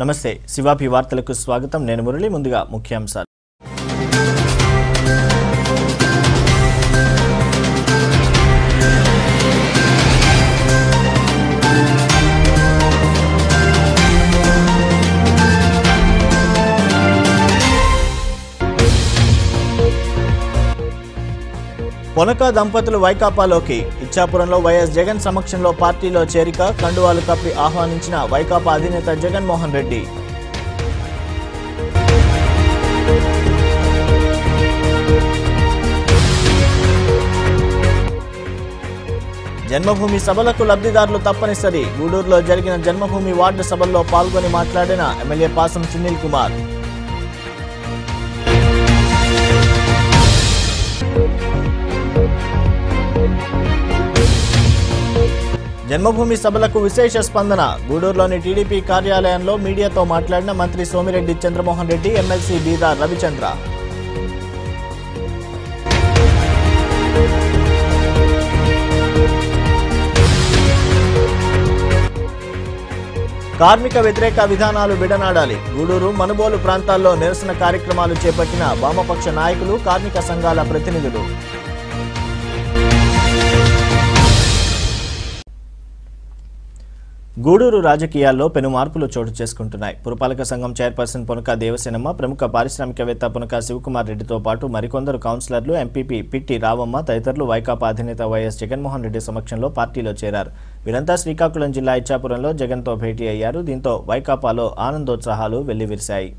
నమస్తే శివాపి వార్తలకు స్వాగతం నేను మురళి ముందుగా ముఖ్యాంశాలు పొనక దంపతులు వైకాపాలోకి ఇచ్చాపురంలో వైఎస్ జగన్ సమక్షంలో పార్టీలో చేరిక కండువాలు కప్పి ఆహ్వానించిన వైకాపా అధినేత జగన్మోహన్ రెడ్డి జన్మభూమి సభలకు లబ్ధిదారులు తప్పనిసరి గూడూరులో జరిగిన జన్మభూమి వార్డు సభల్లో పాల్గొని మాట్లాడిన ఎమ్మెల్యే పాసం సునీల్ కుమార్ జన్మభూమి సభలకు విశేష స్పందన గూడూరులోని టీడీపీ కార్యాలయంలో మీడియాతో మాట్లాడిన మంత్రి సోమిరెడ్డి చంద్రమోహన్ రెడ్డి ఎమ్మెల్సీ బీదా రవిచంద్ర కార్మిక వ్యతిరేక విధానాలు విడనాడాలి గూడూరు మనుబోలు ప్రాంతాల్లో నిరసన కార్యక్రమాలు చేపట్టిన వామపక్ష నాయకులు కార్మిక సంఘాల ప్రతినిధులు గూడూరు రాజకీయాల్లో పెను మార్పులు చోటు చేసుకుంటున్నాయి. పురపాలక సంఘం చైర్పర్సన్ పొనక దేవసేనమ్మ, ప్రముఖ పారిశ్రామికవేత్త పొనక శివకుమార్ రెడ్డితో పాటు మరికొందరు కౌన్సిలర్లు, ఎంపీపీ పిట్టి రావమ్మ తదితరులు వైకాపా అధినేత వైఎస్ జగన్మోహన్ రెడ్డి సమక్షంలో పార్టీలో చేరారు. వీరంతా శ్రీకాకుళం జిల్లా ఇచ్చాపురంలో జగన్తో భేటీ అయ్యారు. దీంతో వైకాపాలో ఆనందోత్సాహాలు వెల్లివిరిశాయి.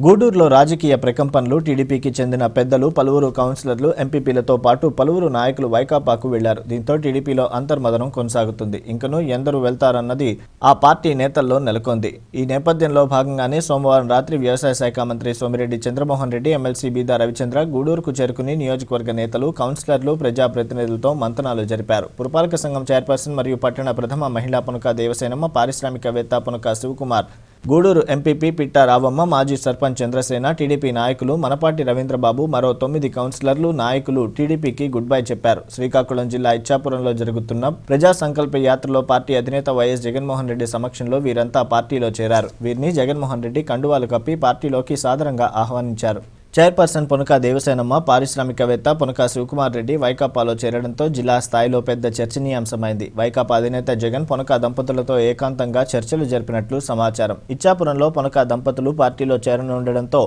గూడూరులో రాజకీయ ప్రకంపనలు టీడీపీకి చెందిన పెద్దలు, పలువురు కౌన్సిలర్లు, ఎంపీపీలతో పాటు పలువురు నాయకులు వైకాపాకు వెళ్లారు. దీంతో టీడీపీలో అంతర్మదనం కొనసాగుతుంది. ఇంకనూ ఎందరూ వెళ్తారన్నది ఆ పార్టీ నేతల్లో నెలకొంది. ఈ నేపథ్యంలో భాగంగానే సోమవారం రాత్రి వ్యవసాయ శాఖ మంత్రి సోమిరెడ్డి చంద్రమోహన్ రెడ్డి, ఎమ్మెల్సీ బీదా రవిచంద్ర గూడూరుకు చేరుకుని నియోజకవర్గ నేతలు, కౌన్సిలర్లు, ప్రజాప్రతినిధులతో మంతనాలు జరిపారు. పురపాలక సంఘం చైర్పర్సన్ మరియు పట్టణ ప్రథమ మహిళా పొనక దేవసేనమ్మ, పారిశ్రామికవేత్త పొనక శివకుమార్, గూడూరు ఎంపీపీ పిట్టా రావమ్మ, మాజీ సర్పంచ్ చంద్రసేన, టీడీపీ నాయకులు మనపాటి రవీంద్రబాబు, మరో 9 కౌన్సిలర్లు, నాయకులు టీడీపీకి గుడ్ బై చెప్పారు. శ్రీకాకుళం జిల్లా ఇచ్చాపురంలో జరుగుతున్న ప్రజా సంకల్ప యాత్రలో పార్టీ అధినేత వైఎస్ జగన్మోహన్ రెడ్డి సమక్షంలో వీరంతా పార్టీలో చేరారు. వీరిని జగన్మోహన్ రెడ్డి కండువాలు కప్పి పార్టీలోకి సాదరంగా ఆహ్వానించారు. చైర్పర్సన్ పొనక దేవసేనమ్మ, పారిశ్రామికవేత్త పొనక శివకుమార్ రెడ్డి వైకాపాలో చేరడంతో జిల్లా స్థాయిలో పెద్ద చర్చనీయాంశమైంది. వైకాపా అధినేత జగన్ పొనక దంపతులతో ఏకాంతంగా చర్చలు జరిపినట్లు సమాచారం. ఇచ్చాపురంలో పొనక దంపతులు పార్టీలో చేరనుండడంతో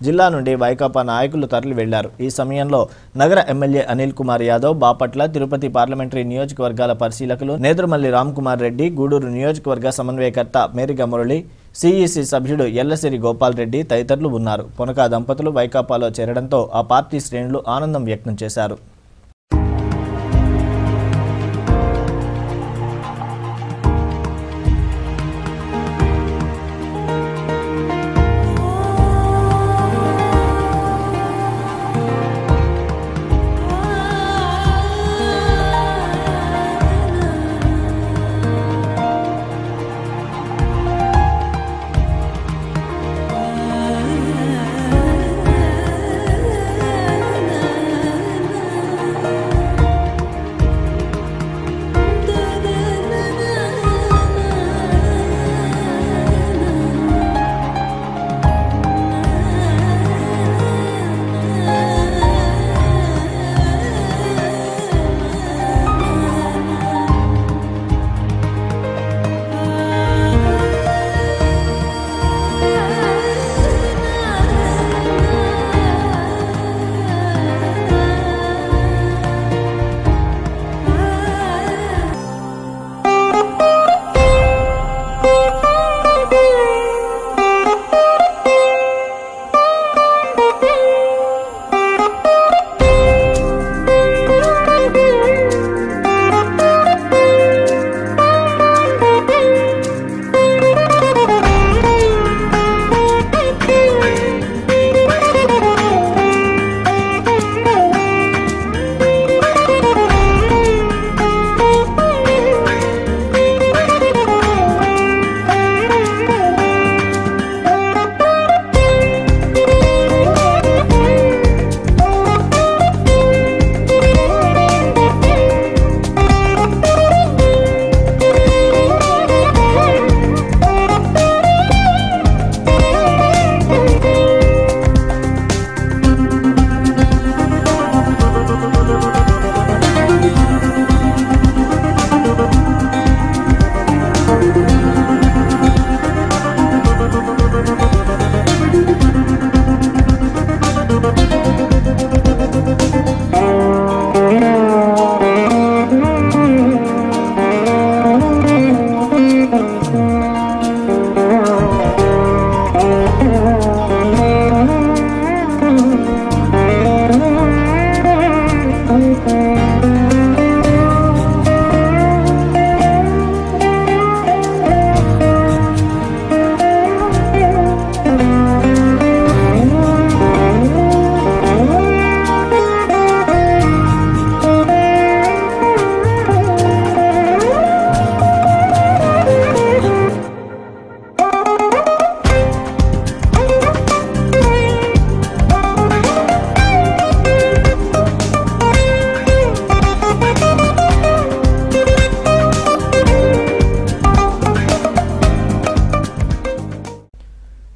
జిల్లా నుండి వైకాపా నాయకులు తరలి వెళ్లారు. ఈ సమయంలో నగర ఎమ్మెల్యే అనిల్ కుమార్ యాదవ్, బాపట్ల, తిరుపతి పార్లమెంటరీ నియోజకవర్గాల పరిశీలకులు నేదురుమల్లి రామ్ కుమార్ రెడ్డి, గూడూరు నియోజకవర్గ సమన్వయకర్త మేరిగ మురళి, సిఈసి సభ్యుడు ఎల్లసిరి గోపాల్ రెడ్డి తదితరులు ఉన్నారు. పొనక దంపతులు వైకాపాలో చేరడంతో ఆ పార్టీ శ్రేణులు ఆనందం వ్యక్తం చేశారు.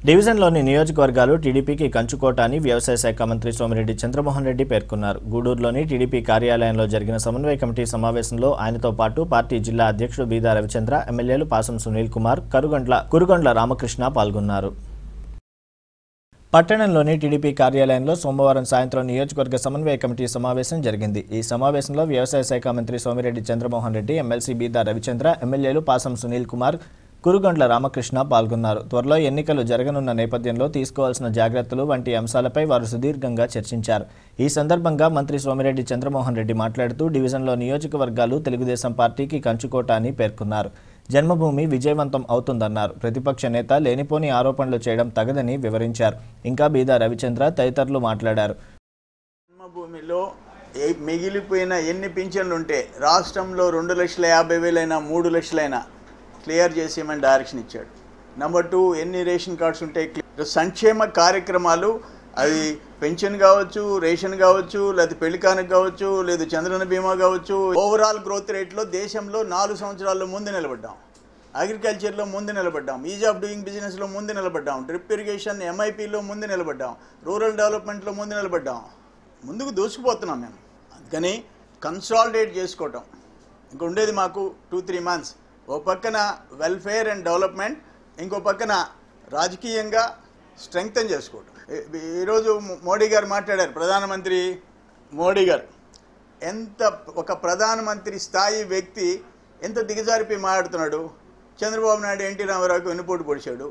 డివిజన్లోని నియోజకవర్గాలు టీడీపీకి కంచుకోట అని వ్యవసాయ శాఖ మంత్రి సోమిరెడ్డి చంద్రమోహన్ రెడ్డి పేర్కొన్నారు. గూడూరులోని టీడీపీ కార్యాలయంలో జరిగిన సమన్వయ కమిటీ సమావేశంలో ఆయనతో పాటు పార్టీ జిల్లా అధ్యక్షుడు బీదా రవిచంద్ర, ఎమ్మెల్యేలు పాసం సునీల్ కుమార్, కురుగొండ్ల రామకృష్ణ పాల్గొన్నారు. పట్టణంలోని టీడీపీ కార్యాలయంలో సోమవారం సాయంత్రం నియోజకవర్గ సమన్వయ కమిటీ సమావేశం జరిగింది. ఈ సమావేశంలో వ్యవసాయ శాఖ మంత్రి సోమిరెడ్డి చంద్రమోహన్ రెడ్డి, ఎమ్మెల్సీ బీదా రవిచంద్ర, ఎమ్మెల్యేలు పాసం సునీల్ కుమార్, కురుగొండ్ల రామకృష్ణ పాల్గొన్నారు. త్వరలో ఎన్నికలు జరగనున్న నేపథ్యంలో తీసుకోవాల్సిన జాగ్రత్తలు వంటి అంశాలపై వారు సుదీర్ఘంగా చర్చించారు. ఈ సందర్భంగా మంత్రి సోమిరెడ్డి చంద్రమోహన్ రెడ్డి మాట్లాడుతూ డివిజన్లో నియోజకవర్గాలు తెలుగుదేశం పార్టీకి కంచుకోట అని పేర్కొన్నారు. జన్మభూమి విజయవంతం అవుతుందన్నారు. ప్రతిపక్ష నేత లేనిపోని ఆరోపణలు చేయడం తగదని వివరించారు. ఇంకా బీదా రవిచంద్ర తదితరులు మాట్లాడారు. జన్మభూమిలో మిగిలిపోయిన ఎన్ని పింఛన్లుంటే రాష్ట్రంలో 2,50,000 3 లక్షలైనా క్లియర్ చేసేయమని డైరెక్షన్ ఇచ్చాడు. నెంబర్ 2, ఎన్ని రేషన్ కార్డ్స్ ఉంటాయి, సంక్షేమ కార్యక్రమాలు, అది పెన్షన్ కావచ్చు, రేషన్ కావచ్చు, లేదా పెళ్లికానుక కావచ్చు, లేదా చంద్రన బీమా కావచ్చు, ఓవరాల్ గ్రోత్ రేట్లో దేశంలో 4 సంవత్సరాల్లో ముందు నిలబడ్డాం. అగ్రికల్చర్లో ముందు నిలబడ్డాం, ఈజ్ ఆఫ్ డూయింగ్ బిజినెస్లో ముందు నిలబడ్డాం, డ్రిప్ ఇరిగేషన్ ఎంఐపీలో ముందు నిలబడ్డాం, రూరల్ డెవలప్మెంట్లో ముందు నిలబడ్డాం. ముందుకు దూసుకుపోతున్నాం మేము. అందుకని కన్సాలిడేట్ చేసుకోవటం ఇంకా ఉండేది మాకు 2-3 మంత్స్. ఓ పక్కన వెల్ఫేర్ అండ్ డెవలప్మెంట్, ఇంకో పక్కన రాజకీయంగా స్ట్రెంగ్తన్ చేసుకోవటం. ఈరోజు మోడీ గారు మాట్లాడారు, ప్రధానమంత్రి మోడీ గారు ఒక ప్రధానమంత్రి స్థాయి వ్యక్తి ఎంత దిగజారిపోయి మాట్లాడుతున్నాడు. చంద్రబాబు నాయుడు ఎన్టీ రామారావుకి వెన్నుపోటు పొడిచాడు.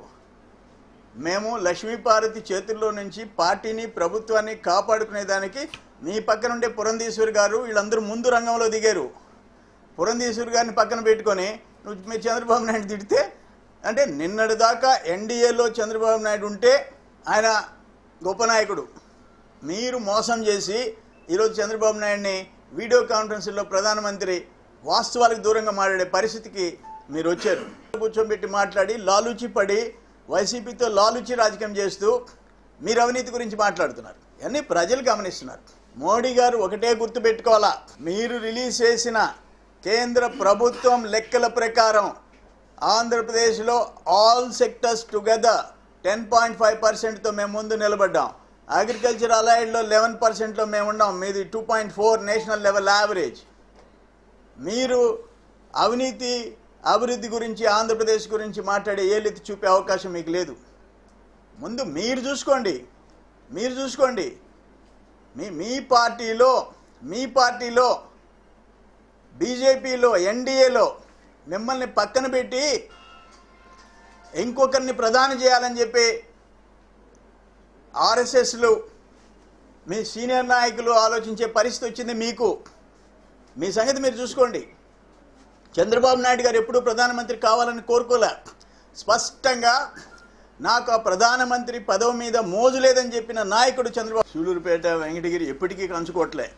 మేము లక్ష్మీపార్వతి చేతుల్లో నుంచి పార్టీని ప్రభుత్వాన్ని కాపాడుకునేదానికి మీ పక్కన ఉండే పురంధేశ్వరి గారు వీళ్ళందరూ ముందు రంగంలో దిగారు. పురంధేశ్వరి గారిని పక్కన పెట్టుకొని మీరు చంద్రబాబు నాయుడు తిడితే, అంటే నిన్నటిదాకా ఎన్డీఏలో చంద్రబాబు నాయుడు ఉంటే ఆయన గొప్ప నాయకుడు. మీరు మోసం చేసి ఈరోజు చంద్రబాబు నాయుడిని వీడియో కాన్ఫరెన్స్లో ప్రధానమంత్రి వాస్తవాలకు దూరంగా మాట్లాడే పరిస్థితికి మీరు వచ్చారు. కూర్చోబెట్టి మాట్లాడి లాలూచి పడి వైసీపీతో లాలూచి రాజకీయం చేస్తూ మీరు అవినీతి గురించి మాట్లాడుతున్నారు. ఇవన్నీ ప్రజలు గమనిస్తున్నారు. మోడీ గారు ఒకటే గుర్తుపెట్టుకోవాలా, మీరు రిలీజ్ చేసిన కేంద్ర ప్రభుత్వం లెక్కల ప్రకారం ఆంధ్రప్రదేశ్లో ఆల్ సెక్టర్స్ టుగెదర్ 10.5%తో మేము ముందు నిలబడ్డాం. అగ్రికల్చర్ అలైడ్లో 11%లో మేము ఉన్నాం. మీది 2.4 నేషనల్ లెవెల్ యావరేజ్. మీరు అభివృద్ధి గురించి ఆంధ్రప్రదేశ్ గురించి మాట్లాడే ఏలెత్తి చూపే అవకాశం మీకు లేదు. ముందు మీరు చూసుకోండి. మీ పార్టీలో బీజేపీలో ఎన్డీఏలో మిమ్మల్ని పక్కన పెట్టి ఇంకొకరిని ప్రధాని చేయాలని చెప్పి ఆర్ఎస్ఎస్లు మీ సీనియర్ నాయకులు ఆలోచించే పరిస్థితి వచ్చింది మీకు. మీ సంగతి మీరు చూసుకోండి. చంద్రబాబు నాయుడు గారు ఎప్పుడూ ప్రధానమంత్రి కావాలని కోరుకోలే. స్పష్టంగా నాకు ఆ ప్రధానమంత్రి పదవి మీద మోజు లేదని చెప్పిన నాయకుడు చంద్రబాబు. సూలూరుపేట, వెంకటగిరి ఎప్పటికీ కంచుకోవట్లే.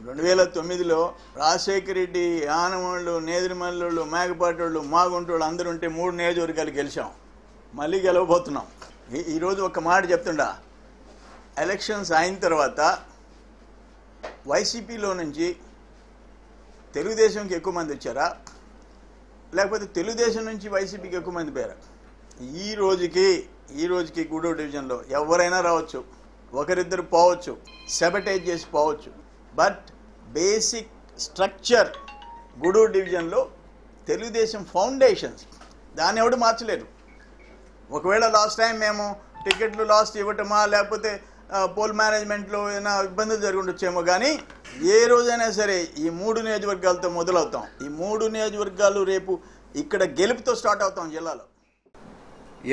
2009లో రాజశేఖర రెడ్డి, ఆనవాళ్ళు, నేదురుమల్లోళ్ళు, మేకపాటోళ్ళు, మాగుంటోళ్ళు అందరూ ఉంటే 3 నియోజకవర్గాలు గెలిచాం. మళ్ళీ గెలవబోతున్నాం. ఈరోజు ఒక మాట చెప్తుండా, ఎలక్షన్స్ అయిన తర్వాత వైసీపీలో నుంచి తెలుగుదేశంకి ఎక్కువ మంది వచ్చారా, లేకపోతే తెలుగుదేశం నుంచి వైసీపీకి ఎక్కువ మంది పోయారా? ఈ రోజుకి గూడూరు డివిజన్లో ఎవరైనా రావచ్చు, ఒకరిద్దరు పోవచ్చు, సెబటైజ్ చేసి పోవచ్చు. బట్ బేసిక్ స్ట్రక్చర్ గూడూరు డివిజన్లో తెలుగుదేశం ఫౌండేషన్స్, దాన్ని ఎవడు మార్చలేరు. ఒకవేళ లాస్ట్ టైం మేము టికెట్లు లాస్ట్ ఇవ్వటమా లేకపోతే పోల్ మేనేజ్మెంట్లో ఏమైనా ఇబ్బందులు జరిగి ఉండొచ్చేమో, కానీ ఏ రోజైనా సరే ఈ 3 నియోజకవర్గాలతో మొదలవుతాం. ఈ 3 నియోజకవర్గాలు రేపు ఇక్కడ గెలుపుతో స్టార్ట్ అవుతాం జిల్లాలో.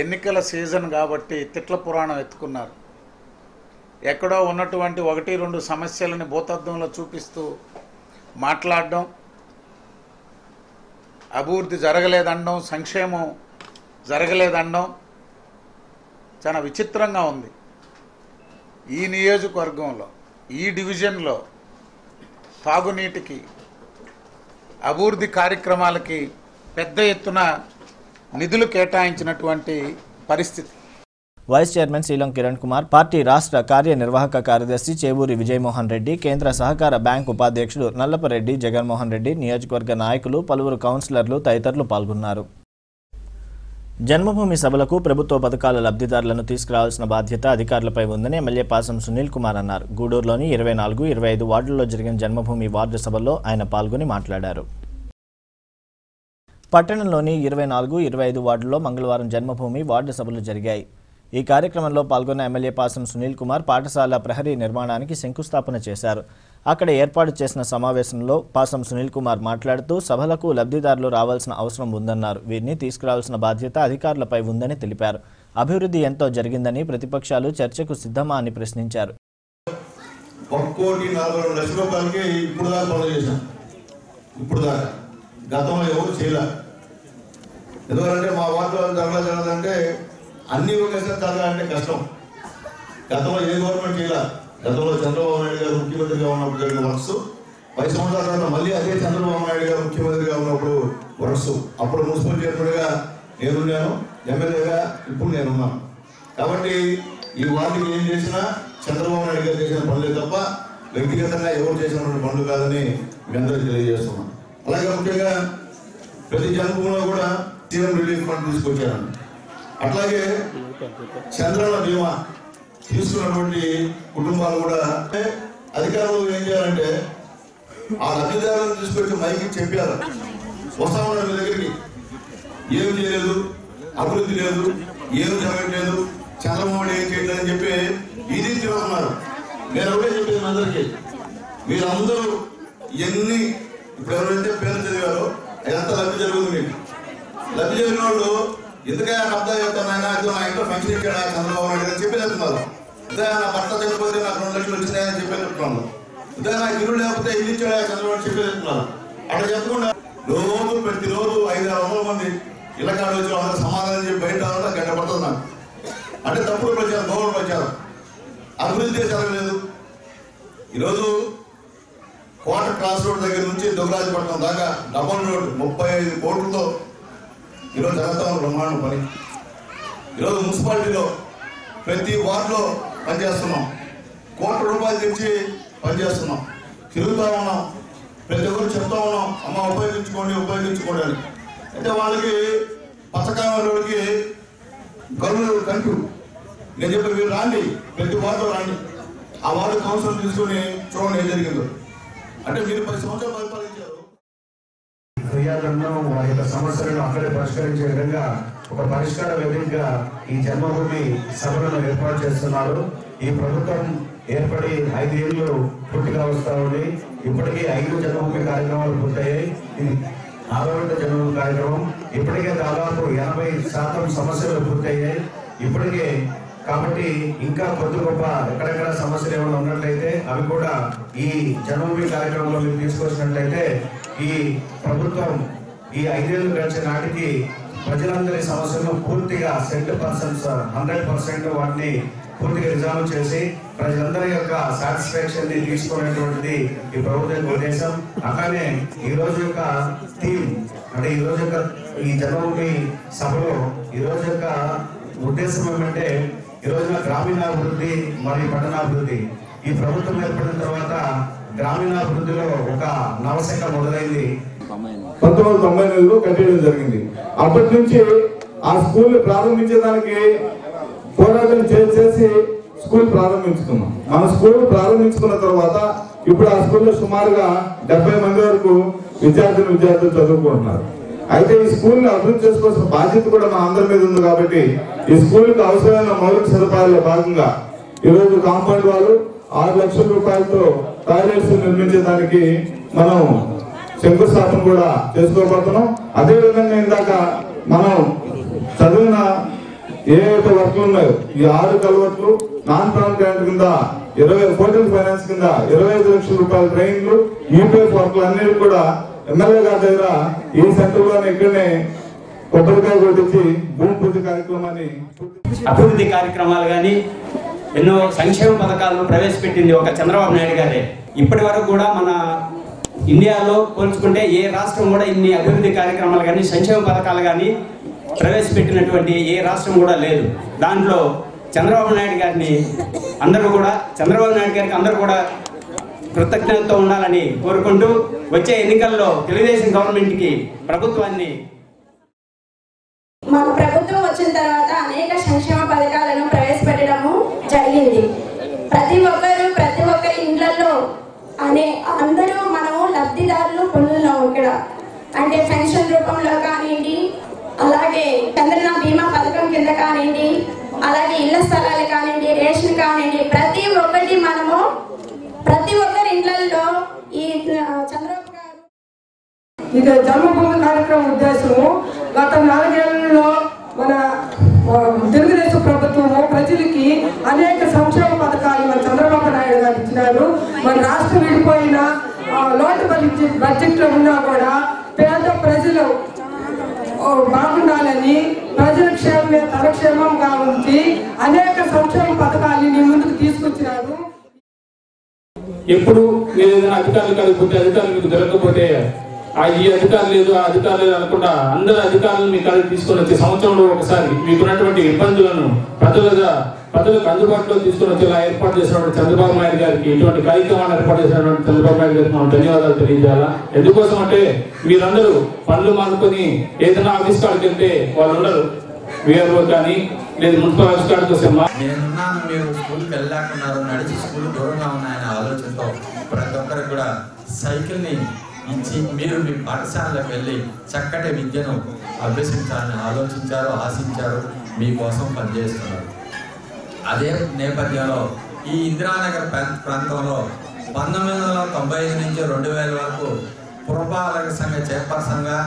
ఎన్నికల సీజన్ కాబట్టి తిట్ల పురాణం ఎత్తుకున్నారు. ఎక్కడో ఉన్నటువంటి 1-2 సమస్యలని భూతద్దంలో చూపిస్తూ మాట్లాడడం, అభివృద్ధి జరగలేదనడం, సంక్షేమం జరగలేదనడం చాలా విచిత్రంగా ఉంది. ఈ నియోజకవర్గంలో, ఈ డివిజన్లో తాగునీటికి, అభివృద్ధి కార్యక్రమాలకి పెద్ద ఎత్తున నిధులు కేటాయించినటువంటి పరిస్థితి. వైస్ చైర్మన్ శ్రీలం కిరణ్ కుమార్, పార్టీ రాష్ట్ర కార్యనిర్వాహక కార్యదర్శి చేవూరి విజయమోహన్ రెడ్డి, కేంద్ర సహకార బ్యాంక్ ఉపాధ్యక్షుడు నల్లపరెడ్డి జగన్మోహన్ రెడ్డి, నియోజకవర్గ నాయకులు, పలువురు కౌన్సిలర్లు తదితరులు పాల్గొన్నారు. జన్మభూమి సభలకు ప్రభుత్వ పథకాల లబ్ధిదారులను తీసుకురావాల్సిన బాధ్యత అధికారులపై ఉందని ఎమ్మెల్యే పాసం సునీల్ కుమార్ అన్నారు. గూడూరులోని 24, 25 వార్డుల్లో జరిగిన జన్మభూమి వార్డు సభల్లో ఆయన పాల్గొని మాట్లాడారు. పట్టణంలోని 24, 25 వార్డుల్లో మంగళవారం జన్మభూమి వార్డు సభలు జరిగాయి. ఈ కార్యక్రమంలో పాల్గొన్న ఎమ్మెల్యే పాసం సునీల్ కుమార్ పాఠశాల ప్రహరీ నిర్మాణానికి శంకుస్థాపన చేశారు. అక్కడ ఏర్పాటు చేసిన సమావేశంలో పాసం సునీల్ కుమార్ మాట్లాడుతూ సభలకు లబ్ధిదారులు రావాల్సిన అవసరం ఉందన్నారు. వీరిని తీసుకురావాల్సిన బాధ్యత అధికారులపై ఉందని తెలిపారు. అభివృద్ధి ఎంతో జరిగిందని ప్రతిపక్షాలు చర్చకు సిద్ధమా అని ప్రశ్నించారు. 1,42 లక్షల రూపాయలకి ఇప్పుడు దాకా పనులు చేశాం. ఇప్పుడు దాకా గతంలో ఎవరు చేయలేదు. ఎందుకంటే మా వార్డులో జరగాలంటే అన్ని ఒకేసారి జరగాలంటే కష్టం. గతంలో ఏ గవర్నమెంట్ చేయలేదు. గతంలో చంద్రబాబు నాయుడు గారు ముఖ్యమంత్రిగా ఉన్నప్పుడు జరిగిన వర్క్స్ 10 సంవత్సరాల తర్వాత మళ్ళీ అదే చంద్రబాబు నాయుడు గారు ముఖ్యమంత్రిగా ఉన్నప్పుడు వర్క్స్. అప్పుడు మున్సిపల్ చైర్మన్గా నేనున్నాను, ఎమ్మెల్యేగా ఇప్పుడు నేనున్నాను. కాబట్టి ఈ వార్డుకి ఏం చేసినా చంద్రబాబు నాయుడు గారు చేసిన పనులే తప్ప వ్యక్తిగతంగా ఎవరు చేసినటువంటి పనులు కాదని మీ అందరికీ తెలియజేస్తున్నాం. అలాగే ముఖ్యంగా ప్రతి జన్మభూమిలో కూడా సీఎం రిలీఫ్ ఫండ్ తీసుకొచ్చాను. అట్లాగే చంద్రన్న బీమా తీసుకున్నటువంటి కుటుంబాలు కూడా అధికారులు ఏం చేయాలంటే ఆ లబ్ధిదారులను తీసుకొచ్చి మైకి చెప్పారు. వస్తా ఉన్నారు మీ దగ్గరికి, ఏం చేయలేదు, అభివృద్ధి లేదు, ఏం జరగట్లేదు, చంద్రబాబు ఏం చేయలేదు అని చెప్పి ఇది తిరుగుతున్నారు. నేను ఒకటే చెప్పేది అందరికీ, మీరందరూ ఎన్ని ఇప్పుడు ఎవరైతే పేరు చదివారో అదంతా లబ్ధి జరుగుతుంది. లబ్ధి జరిగిన వాళ్ళు ఎందుకైనా అర్థం చెప్తాను, నా ఇంట్లో ఫంక్షన్ ఇచ్చాడా చంద్రబాబు నాయుడు గారు చెప్పేస్తున్నారు. ఇదే నా భర్త చనిపోతే నాకు 2 లక్షలు వచ్చినాయని చెప్పేస్తున్నారు. ఇదే నాకు ఇల్లు లేకపోతే ఇల్లు ఇచ్చాడా చంద్రబాబు చెప్పేస్తున్నారు. అట్లా చెప్పకుండా రోజు ప్రతిరోజు 500-600 మంది ఇళ్ళకాడ వచ్చి అందరూ సమాధానం చెప్పి బయట రావాలంటే గంట పడుతుంది నాకు. అంటే తప్పుడు ప్రచారం, గౌరవ ప్రచారం, అభివృద్ధి జరగలేదు. ఈరోజు కోట క్రాస్ రోడ్ దగ్గర నుంచి దుగ్గరాజపట్నం దాకా డబల్ రోడ్ 35 కోట్లతో ఈరోజు జరుగుతాం బ్రహ్మాండ పని. ఈరోజు మున్సిపాలిటీలో ప్రతి వార్డులో పనిచేస్తున్నాం. 1 కోటి రూపాయలు తెచ్చి పనిచేస్తున్నాం. తిరుగుతూ ఉన్నాం, ప్రతి ఒక్కరు చెప్తా ఉన్నాం, అమ్మ ఉపయోగించుకోండి ఉపయోగించుకోండి అని. అయితే వాళ్ళకి పచ్చకాయలకి గరువులు కంటూ నేను చెప్పి మీరు రాండి, ప్రతి వార్డులో రాండి, ఆ వార్డు కౌన్సిల్ తీసుకొని చూడండి ఏం జరిగిందో. అంటే మీరు 10 సంవత్సరాలు పరిపాలించారు. ఫిర్యాదులను వారి యొక్క సమస్యలను అక్కడే పరిష్కరించే విధంగా ఒక పరిష్కార వేదికగా ఈ జన్మభూమి సభలను ఏర్పాటు చేస్తున్నారు. ఈ ప్రభుత్వం ఏర్పడి 5 ఏళ్ళు పూర్తిగా వస్తా ఉంది. ఇప్పటికీ 5 జన్మభూమి కార్యక్రమాలు పూర్తయ్యాయి. ఇది 6వ జన్మభూమి కార్యక్రమం. ఇప్పటికే దాదాపు 80% సమస్యలు పూర్తయ్యాయి ఇప్పటికే. కాబట్టి ఇంకా కొద్ది గొప్ప ఎక్కడెక్కడ సమస్యలు ఏమైనా ఉన్నట్లయితే అవి కూడా ఈ జన్మభూమి కార్యక్రమంలో మీరు తీసుకొచ్చినట్లయితే ఈ ప్రభుత్వం ఈ 5 ఏళ్ళు గడిచే నాటికి ప్రజలందరి సమస్యలను పూర్తిగా 100% వాటిని పూర్తిగా రిజాల్వ్ చేసి ప్రజలందరి యొక్క సాటిస్ఫాక్షన్ ని తీసుకునేటువంటిది ఈ ప్రభుత్వం ఉద్దేశం. అట్లానే ఈ రోజు యొక్క థీమ్ అంటే ఈ రోజు యొక్క ఈ జన్మభూమి సభలో ఈ రోజు యొక్క ఉద్దేశం ఏమంటే ఈ రోజున గ్రామీణాభివృద్ధి మరియు పట్టణాభివృద్ధి. ఈ ప్రభుత్వం ఏర్పడిన తర్వాత గ్రామీణాభివృద్ధిలో ఒక నవశక మొదలైంది. 1998లో కట్టేయడం జరిగింది. అప్పటి నుంచి ఆ స్కూల్ ప్రారంభించడానికి పోరాటం చేసి స్కూల్ ప్రారంభించుకున్నాం. మన స్కూల్ ప్రారంభించుకున్న తర్వాత ఇప్పుడు ఆ స్కూల్లో సుమారుగా 70 మంది వరకు విద్యార్థులు చదువుకుంటున్నారు. అయితే ఈ స్కూల్ ని అభివృద్ధి చేసుకోవాల్సిన బాధ్యత కూడా మన అందరి మీద ఉంది. కాబట్టి ఈ స్కూల్ కి అవసరమైన మౌలిక సదుపాయాల్లో భాగంగా ఈరోజు కాంపౌండ్ వాళ్ళు 6 లక్షల రూపాయలతో టాయిలెట్స్ నిర్మించడానికి మనం శంకుస్థాపన కూడా చేసుకోబోతున్నాం. అదేవిధంగా ఇందాక మనం చదివిన ఏవైతే వర్క్లు ఉన్నాయో ఈ 6 కలవట్లు నాన్ ప్రాన్ గ్రాంట్ కింద 20 కోటల్ ఫైనాన్స్ కింద 25 లక్షల రూపాయల ట్రైన్లు యూపీఎఫ్ వర్క్లు అన్నిటి కూడా ఎమ్మెల్యే గారి దగ్గర ఈ సెంటర్ లోనే ఇక్కడనే కొబ్బరికాయ కొట్టించి భూమి పూజ కార్యక్రమాన్ని అభివృద్ధి కార్యక్రమాలు కానీ ఎన్నో సంక్షేమ పథకాలను ప్రవేశపెట్టింది ఒక చంద్రబాబు నాయుడు గారే. ఇప్పటి వరకు కూడా మన ఇండియాలో పోల్చుకుంటే ఏ రాష్ట్రం కూడా ఇన్ని అభివృద్ధి కార్యక్రమాలు కానీ సంక్షేమ పథకాలు కానీ ప్రవేశపెట్టినటువంటి ఏ రాష్ట్రం కూడా లేదు. దాంట్లో చంద్రబాబు నాయుడు గారిని చంద్రబాబు నాయుడు గారికి అందరూ కూడా కృతజ్ఞతతో ఉండాలని కోరుకుంటూ వచ్చే ఎన్నికల్లో తెలుగుదేశం గవర్నమెంట్కి ప్రభుత్వాన్ని మన ప్రభుత్వం వచ్చిన తర్వాత అనేక సంక్షేమ పథకాలను ప్రవేశపెట్టడము జరిగింది. ప్రతి ఒక్కరి ఇండ్లలో అందరూ మనము లబ్ధిదారులు పొందుతున్నాము ఇక్కడ. అంటే పెన్షన్ రూపంలో కానివ్వండి, అలాగే చంద్రన బీమా పథకం కింద కానివ్వండి, అలాగే ఇళ్ల స్థలాలు కానివ్వండి, రేషన్ కానివ్వండి, ప్రతి ఒక్కరి ఇండ్లలో ఈ చంద్రబాబు గారు ఇక జన్మభూమి కార్యక్రమం ఉద్దేశము గత 4 ఏళ్లలో మన తెలుగుదేశం ప్రభుత్వము ప్రజలకి అనేక సంక్షేమ పథకాలు మన చంద్రబాబు నాయుడు గారు ఇచ్చినారు. మన రాష్ట్రం విడిపోయిన లోటు బడ్జెట్లో ఉన్నా కూడా పేద ప్రజలు బాగుండాలని ప్రజల క్షేమమే తన క్షేమంగా ఉంచి అనేక సంక్షేమ పథకాలని ముందుకు తీసుకొచ్చినారు. ఎప్పుడు మీరు ఏదైనా అధికారులు కలుగుతుంటే అధికారులు మీకు దొరకకపోతే ఈ అధికారులు లేదు ఆ అధికారులు లేదు అనుకుంటా అందరు అధికారులను మీ కాడికి తీసుకొని వచ్చి సంవత్సరంలో ఒకసారి మీకున్నటువంటి ఇబ్బందులను ప్రజలకు అందుబాటులో తీసుకొని వచ్చేలా ఏర్పాటు చేసినటువంటి చంద్రబాబు నాయుడు గారికి ఇటువంటి కార్యక్రమాన్ని ఏర్పాటు చేసినటువంటి చంద్రబాబు నాయుడు గారికి మనం ధన్యవాదాలు తెలియజేయాలా. ఎందుకోసం అంటే మీరందరూ పనులు మానుకొని ఏదైనా ఆఫీస్ కాడికి వెళ్తే వాళ్ళు ఉండరు. వీఆర్ఓ కానీ లేదు మున్సిపల్ ఆఫీస్ కాడికి వస్తే నేనున్నాను, మీరు స్కూల్కి వెళ్ళాకున్నారు, నడిచి స్కూల్ దూరంగా ఉన్నాయనే ఆలోచనతో ప్రతి ఒక్కరికి కూడా సైకిల్ని ఇచ్చి మీరు మీ పాఠశాలకు వెళ్ళి చక్కటి విద్యను అభ్యసించాలని ఆలోచించారు, ఆశించారు, మీకోసం పనిచేస్తున్నారు. అదే నేపథ్యంలో ఈ ఇందిరానగర్ ప్రాంతంలో 1995 నుంచి 2000 వరకు పురపాలక సంఘ చైర్పర్సన్గా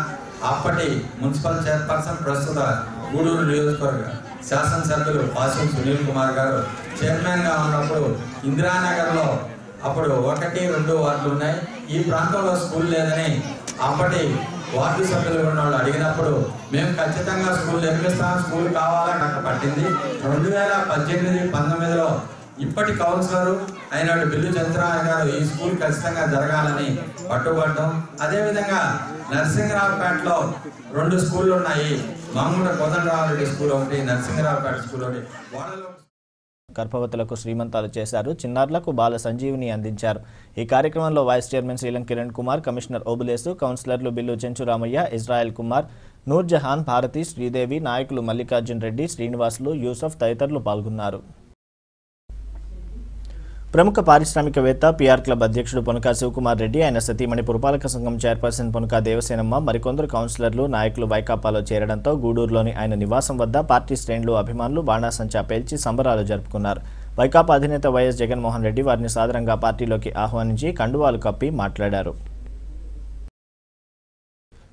అప్పటి మున్సిపల్ చైర్పర్సన్ ప్రస్తుత గూడూరు నియోజకవర్గ శాసనసభ్యులు పాసిం సునీల్ కుమార్ గారు చైర్మన్గా ఉన్నప్పుడు ఇందిరానగర్లో అప్పుడు 1-2 వార్డులు ఉన్నాయి. ఈ ప్రాంతంలో స్కూల్ లేదని అప్పటి వార్డు సభ్యులు ఉన్న వాళ్ళు అడిగినప్పుడు మేము ఖచ్చితంగా స్కూల్ నిర్మిస్తాం, స్కూల్ కావాలని నాకు పట్టింది. 2018-19లో ఇప్పటి కౌన్సిలరు అయిన బిల్లు చంద్రరావు గారు ఈ స్కూల్ ఖచ్చితంగా జరగాలని పట్టుబడ్డం. అదేవిధంగా నరసింహరావుపేటలో 2 స్కూళ్ళు ఉన్నాయి. మామూలు కోదండరామరెడ్డి స్కూల్ ఒకటి, నరసింహరావుపేట స్కూల్ ఒకటి. వాళ్ళలో గర్భవతులకు శ్రీమంతాలు చేశారు. చిన్నారులకు బాల సంజీవిని అందించారు. ఈ కార్యక్రమంలో vice chairman Srilam Kiran Kumar, commissioner Obulesu, కౌన్సిలర్లు బిల్లు చెంచురామయ్య, ఇజ్రాయెల్ కుమార్, నూర్జహాన్, భారతి, శ్రీదేవి, నాయకులు మల్లికార్జున్ రెడ్డి, శ్రీనివాసులు, యూసఫ్ తదితరులు పాల్గొన్నారు. ప్రముఖ పారిశ్రామికవేత్త పిఆర్ క్లబ్ అధ్యక్షుడు పొనకా శివకుమార్ రెడ్డి, ఆయన సతీమణి పురపాలక సంఘం చైర్పర్సన్ పొనకా దేవసేనమ్మ, మరికొందరు కౌన్సిలర్లు, నాయకులు వైకాపాలో చేరడంతో గూడూరులోని ఆయన నివాసం వద్ద పార్టీ శ్రేణులు, అభిమానులు బాణాసంచా పేల్చి సంబరాలు జరుపుకున్నారు. వైకాపా అధినేత వైఎస్ జగన్మోహన్ రెడ్డి వారిని సాదరంగా పార్టీలోకి ఆహ్వానించి కండువాలు కప్పి మాట్లాడారు.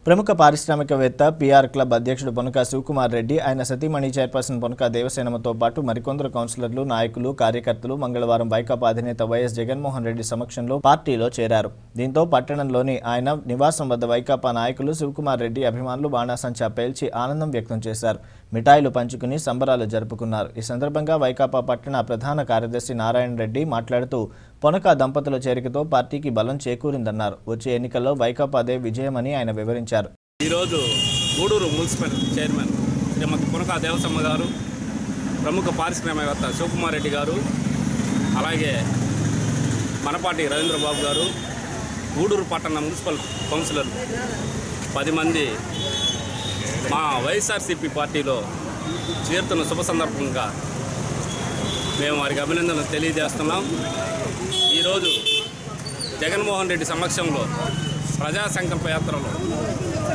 ప్రముఖ పారిశ్రామికవేత్త పిఆర్ క్లబ్ అధ్యక్షుడు పొనకా శివకుమార్ రెడ్డి, ఆయన సతీమణి చైర్పర్సన్ పొనకా దేవసేనమ్మతో పాటు మరికొందరు కౌన్సిలర్లు, నాయకులు, కార్యకర్తలు మంగళవారం వైకాపా అధినేత వైఎస్ జగన్మోహన్ రెడ్డి సమక్షంలో పార్టీలో చేరారు. దీంతో పట్టణంలోని ఆయన నివాసం వద్ద వైకాపా నాయకులు, శివకుమార్ రెడ్డి అభిమానులు బాణాసంచా పేల్చి ఆనందం వ్యక్తం చేశారు. మిఠాయిలు పంచుకుని సంబరాలు జరుపుకున్నారు. ఈ సందర్భంగా వైకాపా పట్టణ ప్రధాన కార్యదర్శి నారాయణ రెడ్డి మాట్లాడుతూ పొనకా దంపతుల చేరికతో పార్టీకి బలం చేకూరిందన్నారు. వచ్చే ఎన్నికల్లో వైకాపాదే విజయమని ఆయన వివరించారు. ఈరోజు గూడూరు మున్సిపల్ చైర్మన్ శ్రీమతి పొనకా దేవసమ్మ గారు, ప్రముఖ పారిశ్రామికవేత్త శివకుమార్ రెడ్డి గారు, అలాగే మనపాటి రవీంద్రబాబు గారు, గూడూరు పట్టణ మున్సిపల్ కౌన్సిలర్ 10 మంది మా వైఎస్ఆర్సీపీ పార్టీలో చేరుతున్న శుభ సందర్భంగా మేము వారికి అభినందనలు తెలియజేస్తున్నాం. ఈరోజు జగన్మోహన్ రెడ్డి సమక్షంలో ప్రజా సంకల్ప యాత్రలో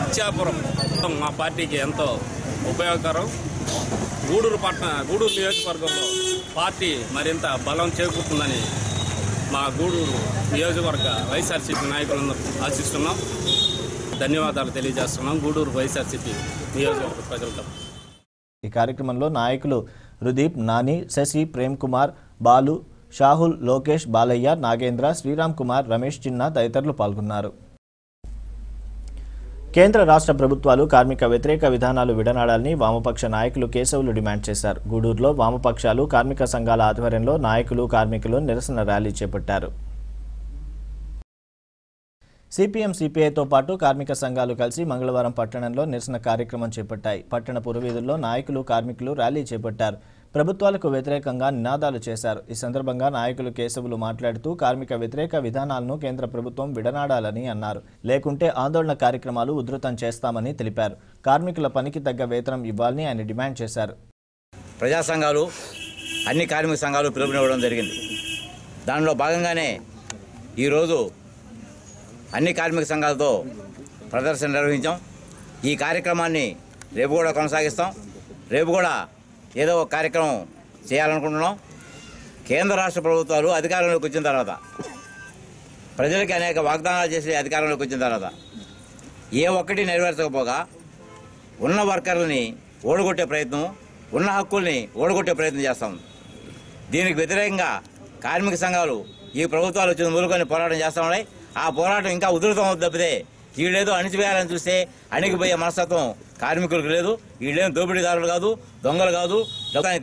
ఇచ్చాపురం మా పార్టీకి ఎంతో ఉపయోగకరం. గూడూరు నియోజకవర్గంలో పార్టీ మరింత బలం చేకూరుతుందని మా గూడూరు నియోజకవర్గ వైఎస్ఆర్సీపీ నాయకులందరూ ఆశిస్తున్నాం. ధన్యవాదాలు తెలియజేస్తున్నాం గూడూరు వైఎస్ఆర్సీపీ నియోజకవర్గ ప్రజలతో. ఈ కార్యక్రమంలో నాయకులు రుదీప్, నాని, శశి, ప్రేమ్ కుమార్, బాలు, షాహుల్, లోకేష్, బాలయ్య, నాగేంద్ర, శ్రీరామ్ కుమార్, రమేష్ చిన్న తదితరులు పాల్గొన్నారు. కేంద్ర రాష్ట్ర ప్రభుత్వాలు కార్మిక వ్యతిరేక విధానాలు విడనాడాలని వామపక్ష నాయకులు కేశవులు డిమాండ్ చేశారు. గూడూరులో వామపక్షాలు, కార్మిక సంఘాల ఆధ్వర్యంలో నాయకులు, కార్మికులు నిరసన ర్యాలీ చేపట్టారు. సిపిఎం, సిపిఐతో పాటు కార్మిక సంఘాలు కలిసి మంగళవారం పట్టణంలో నిరసన కార్యక్రమం చేపట్టాయి. పట్టణ పురవీధుల్లో నాయకులు, కార్మికులు ర్యాలీ చేపట్టారు. ప్రభుత్వాలకు వ్యతిరేకంగా నినాదాలు చేశారు. ఈ సందర్భంగా నాయకులు కేశవులు మాట్లాడుతూ కార్మిక వ్యతిరేక విధానాలను కేంద్ర ప్రభుత్వం విడనాడాలని అన్నారు. లేకుంటే ఆందోళన కార్యక్రమాలు ఉధృతం చేస్తామని తెలిపారు. కార్మికుల పనికి తగ్గ వేతనం ఇవ్వాలని ఆయన డిమాండ్ చేశారు. ప్రజా సంఘాలు అన్ని కార్మిక సంఘాలు పిలుపునివ్వడం జరిగింది. దానిలో భాగంగానే ఈరోజు అన్ని కార్మిక సంఘాలతో ప్రదర్శన నిర్వహించాం. ఈ కార్యక్రమాన్ని రేపు కూడా కొనసాగిస్తాం. రేపు కూడా ఏదో ఒక కార్యక్రమం చేయాలనుకుంటున్నాం. కేంద్ర రాష్ట్ర ప్రభుత్వాలు అధికారంలోకి వచ్చిన తర్వాత ప్రజలకి అనేక వాగ్దానాలు చేసి అధికారంలోకి వచ్చిన తర్వాత ఏ ఒక్కటి నెరవేర్చకపోగా ఉన్న వర్కర్లని ఓడగొట్టే ప్రయత్నం, ఉన్న హక్కుల్ని ఓడగొట్టే ప్రయత్నం చేస్తాం. దీనికి వ్యతిరేకంగా కార్మిక సంఘాలు ఈ ప్రభుత్వాలు వచ్చిన మూలుకొని పోరాటం చేస్తూ ఉన్నాయి. ఆ పోరాటం ఇంకా ఉధృతం అవుతుంది తప్పితే వీళ్ళేదో అణిచివేయాలని చూస్తే అణిగిపోయే మనస్తత్వం కార్మికులకు లేదు. వీళ్ళేం దోపిడీదారులు కాదు, దొంగలు కాదు.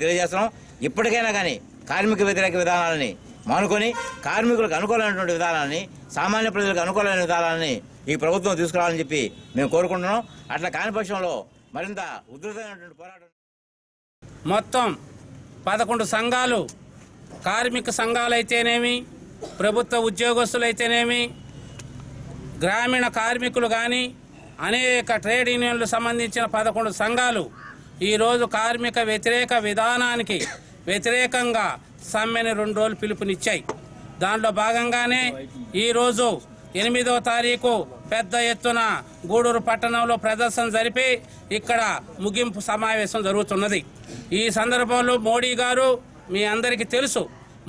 తెలియజేస్తున్నాం. ఇప్పటికైనా కానీ కార్మిక వ్యతిరేక విధానాలని మానుకొని కార్మికులకు అనుకూలమైనటువంటి విధానాన్ని, సామాన్య ప్రజలకు అనుకూలమైన విధానాన్ని ఈ ప్రభుత్వం తీసుకురావాలని చెప్పి మేము కోరుకుంటున్నాం. అట్లా కాని పక్షంలో మరింత ఉధృతమైనటువంటి పోరాటం. మొత్తం 11 సంఘాలు, కార్మిక సంఘాలైతేనేమి, ప్రభుత్వ ఉద్యోగస్తులైతేనేమి, గ్రామీణ కార్మికులు కానీ అనేక ట్రేడ్ యూనియన్లు సంబంధించిన 11 సంఘాలు ఈరోజు కార్మిక వ్యతిరేక విధానానికి వ్యతిరేకంగా సమ్మెని 2 రోజులు పిలుపునిచ్చాయి. దాంట్లో భాగంగానే ఈరోజు 8వ తారీఖు పెద్ద ఎత్తున గూడూరు పట్టణంలో ప్రదర్శన జరిపి ఇక్కడ ముగింపు సమావేశం జరుగుతున్నది. ఈ సందర్భంలో మోడీ గారు, మీ అందరికీ తెలుసు,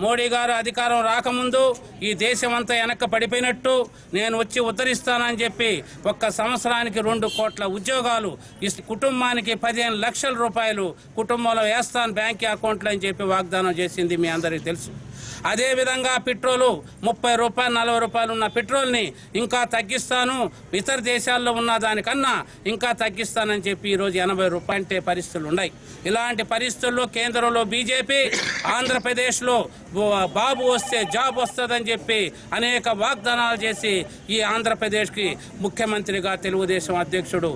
మోడీ గారు అధికారం రాకముందు ఈ దేశం అంతా వెనక్కి పడిపోయినట్టు, నేను వచ్చి ఉద్ధరిస్తానని చెప్పి 1 సంవత్సరానికి 2 కోట్ల ఉద్యోగాలు, కుటుంబానికి 15 లక్షల రూపాయలు కుటుంబంలో వేస్తాను బ్యాంక్ అకౌంట్లో అని చెప్పి వాగ్దానం చేసింది మీ అందరికీ తెలుసు. అదేవిధంగా పెట్రోలు 30 రూపాయలు 40 రూపాయలు ఉన్న పెట్రోల్ని ఇంకా తగ్గిస్తాను, ఇతర దేశాల్లో ఉన్న దానికన్నా ఇంకా తగ్గిస్తానని చెప్పి ఈరోజు 80 రూపాయలంటే పరిస్థితులు ఉన్నాయి. ఇలాంటి పరిస్థితుల్లో కేంద్రంలో బీజేపీ, ఆంధ్రప్రదేశ్లో బాబు వస్తే జాబ్ వస్తుందని చెప్పి అనేక వాగ్దానాలు చేసి ఈ ఆంధ్రప్రదేశ్కి ముఖ్యమంత్రిగా తెలుగుదేశం అధ్యక్షుడు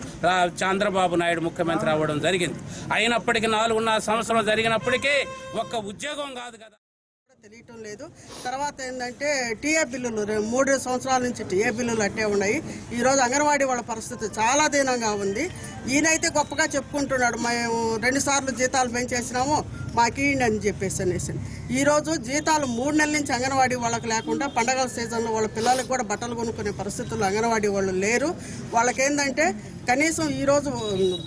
చంద్రబాబు నాయుడు ముఖ్యమంత్రి అవ్వడం జరిగింది. అయినప్పటికీ 4.5 సంవత్సరం జరిగినప్పటికీ ఒక్క ఉద్యోగం కాదు కదా తెలియటం లేదు. తర్వాత ఏంటంటే టీఏ బిల్లులు 3 సంవత్సరాల నుంచి టీఏ బిల్లులు అట్టే ఉన్నాయి. ఈరోజు అంగన్వాడీ వాళ్ళ పరిస్థితి చాలా దీనంగా ఉంది. ఈయనైతే గొప్పగా చెప్పుకుంటున్నాడు, మేము 2 సార్లు జీతాలు పెంచేసినాము మాకీయండి అని చెప్పేసి అనేసి. ఈరోజు జీతాలు 3 నెలల నుంచి అంగన్వాడీ వాళ్ళకి లేకుండా పండగల సీజన్లో వాళ్ళ పిల్లలకు కూడా బట్టలు కొనుక్కునే పరిస్థితుల్లో అంగన్వాడీ వాళ్ళు లేరు. వాళ్ళకేందంటే కనీసం ఈరోజు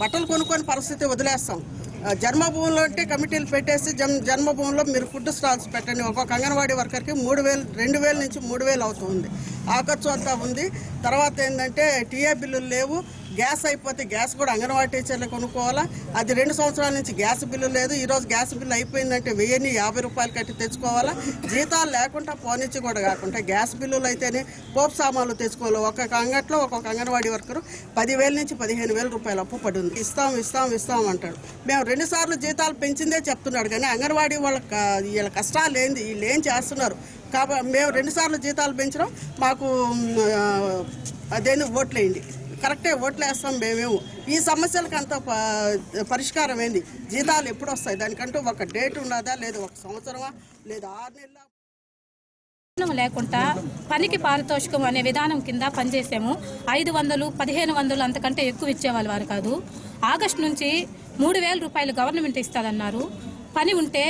బట్టలు కొనుక్కొని పరిస్థితి వదిలేస్తాం. జన్మభూమిలో అంటే కమిటీలు పెట్టేసి జన్మభూమిలో మీరు ఫుడ్ స్టాల్స్ పెట్టండి, ఒక్కొక్క అంగన్వాడీ వర్కర్కి 2,000 నుంచి 3,000 అవుతుంది. ఆ ఖర్చు అంతా ఉంది. తర్వాత ఏంటంటే టీఏ బిల్లులు లేవు. గ్యాస్ అయిపోతే గ్యాస్ కూడా అంగన్వాడీ టీచర్లు కొనుక్కోవాలా. అది 2 సంవత్సరాల నుంచి గ్యాస్ బిల్లు లేదు. ఈరోజు గ్యాస్ బిల్లు అయిపోయిందంటే 1050 రూపాయలు కట్టి తెచ్చుకోవాలా. జీతాలు లేకుండా పోనిచ్చి కూడా కాకుండా గ్యాస్ బిల్లులు అయితేనే పోపు సామాన్లు తెచ్చుకోవాలి. ఒక్కొక్క అంగట్లో ఒక్కొక్క అంగన్వాడీ వర్కరు 10,000 నుంచి 15,000 రూపాయలు అప్పు పడి ఉంది. ఇస్తాం అంటాడు. మేము 2 సార్లు జీతాలు పెంచిందే చెప్తున్నాడు కానీ అంగన్వాడీ వీళ్ళ కష్టాలు ఏంది, వీళ్ళు ఏం చేస్తున్నారు కాబట్టి మేము 2 సార్లు జీతాలు పెంచడం మాకు అదేంది ఓట్లేయండి, కరెక్టే ఓట్లు వేస్తాం మేమేమో. ఈ సమస్యలకు అంత పరిష్కారం ఏంది? జీతాలు ఎప్పుడు వస్తాయి? దానికంటూ ఒక డేట్ ఉన్నదా, లేదా 1 సంవత్సరమా, లేదా 6 నెలల లేకుండా పనికి పారితోషికం అనే విధానం కింద పనిచేసాము. 500, 1,500 అంతకంటే ఎక్కువ ఇచ్చేవాళ్ళు వారు కాదు. ఆగస్టు నుంచి 3,000 రూపాయలు గవర్నమెంట్ ఇస్తారన్నారు. పని ఉంటే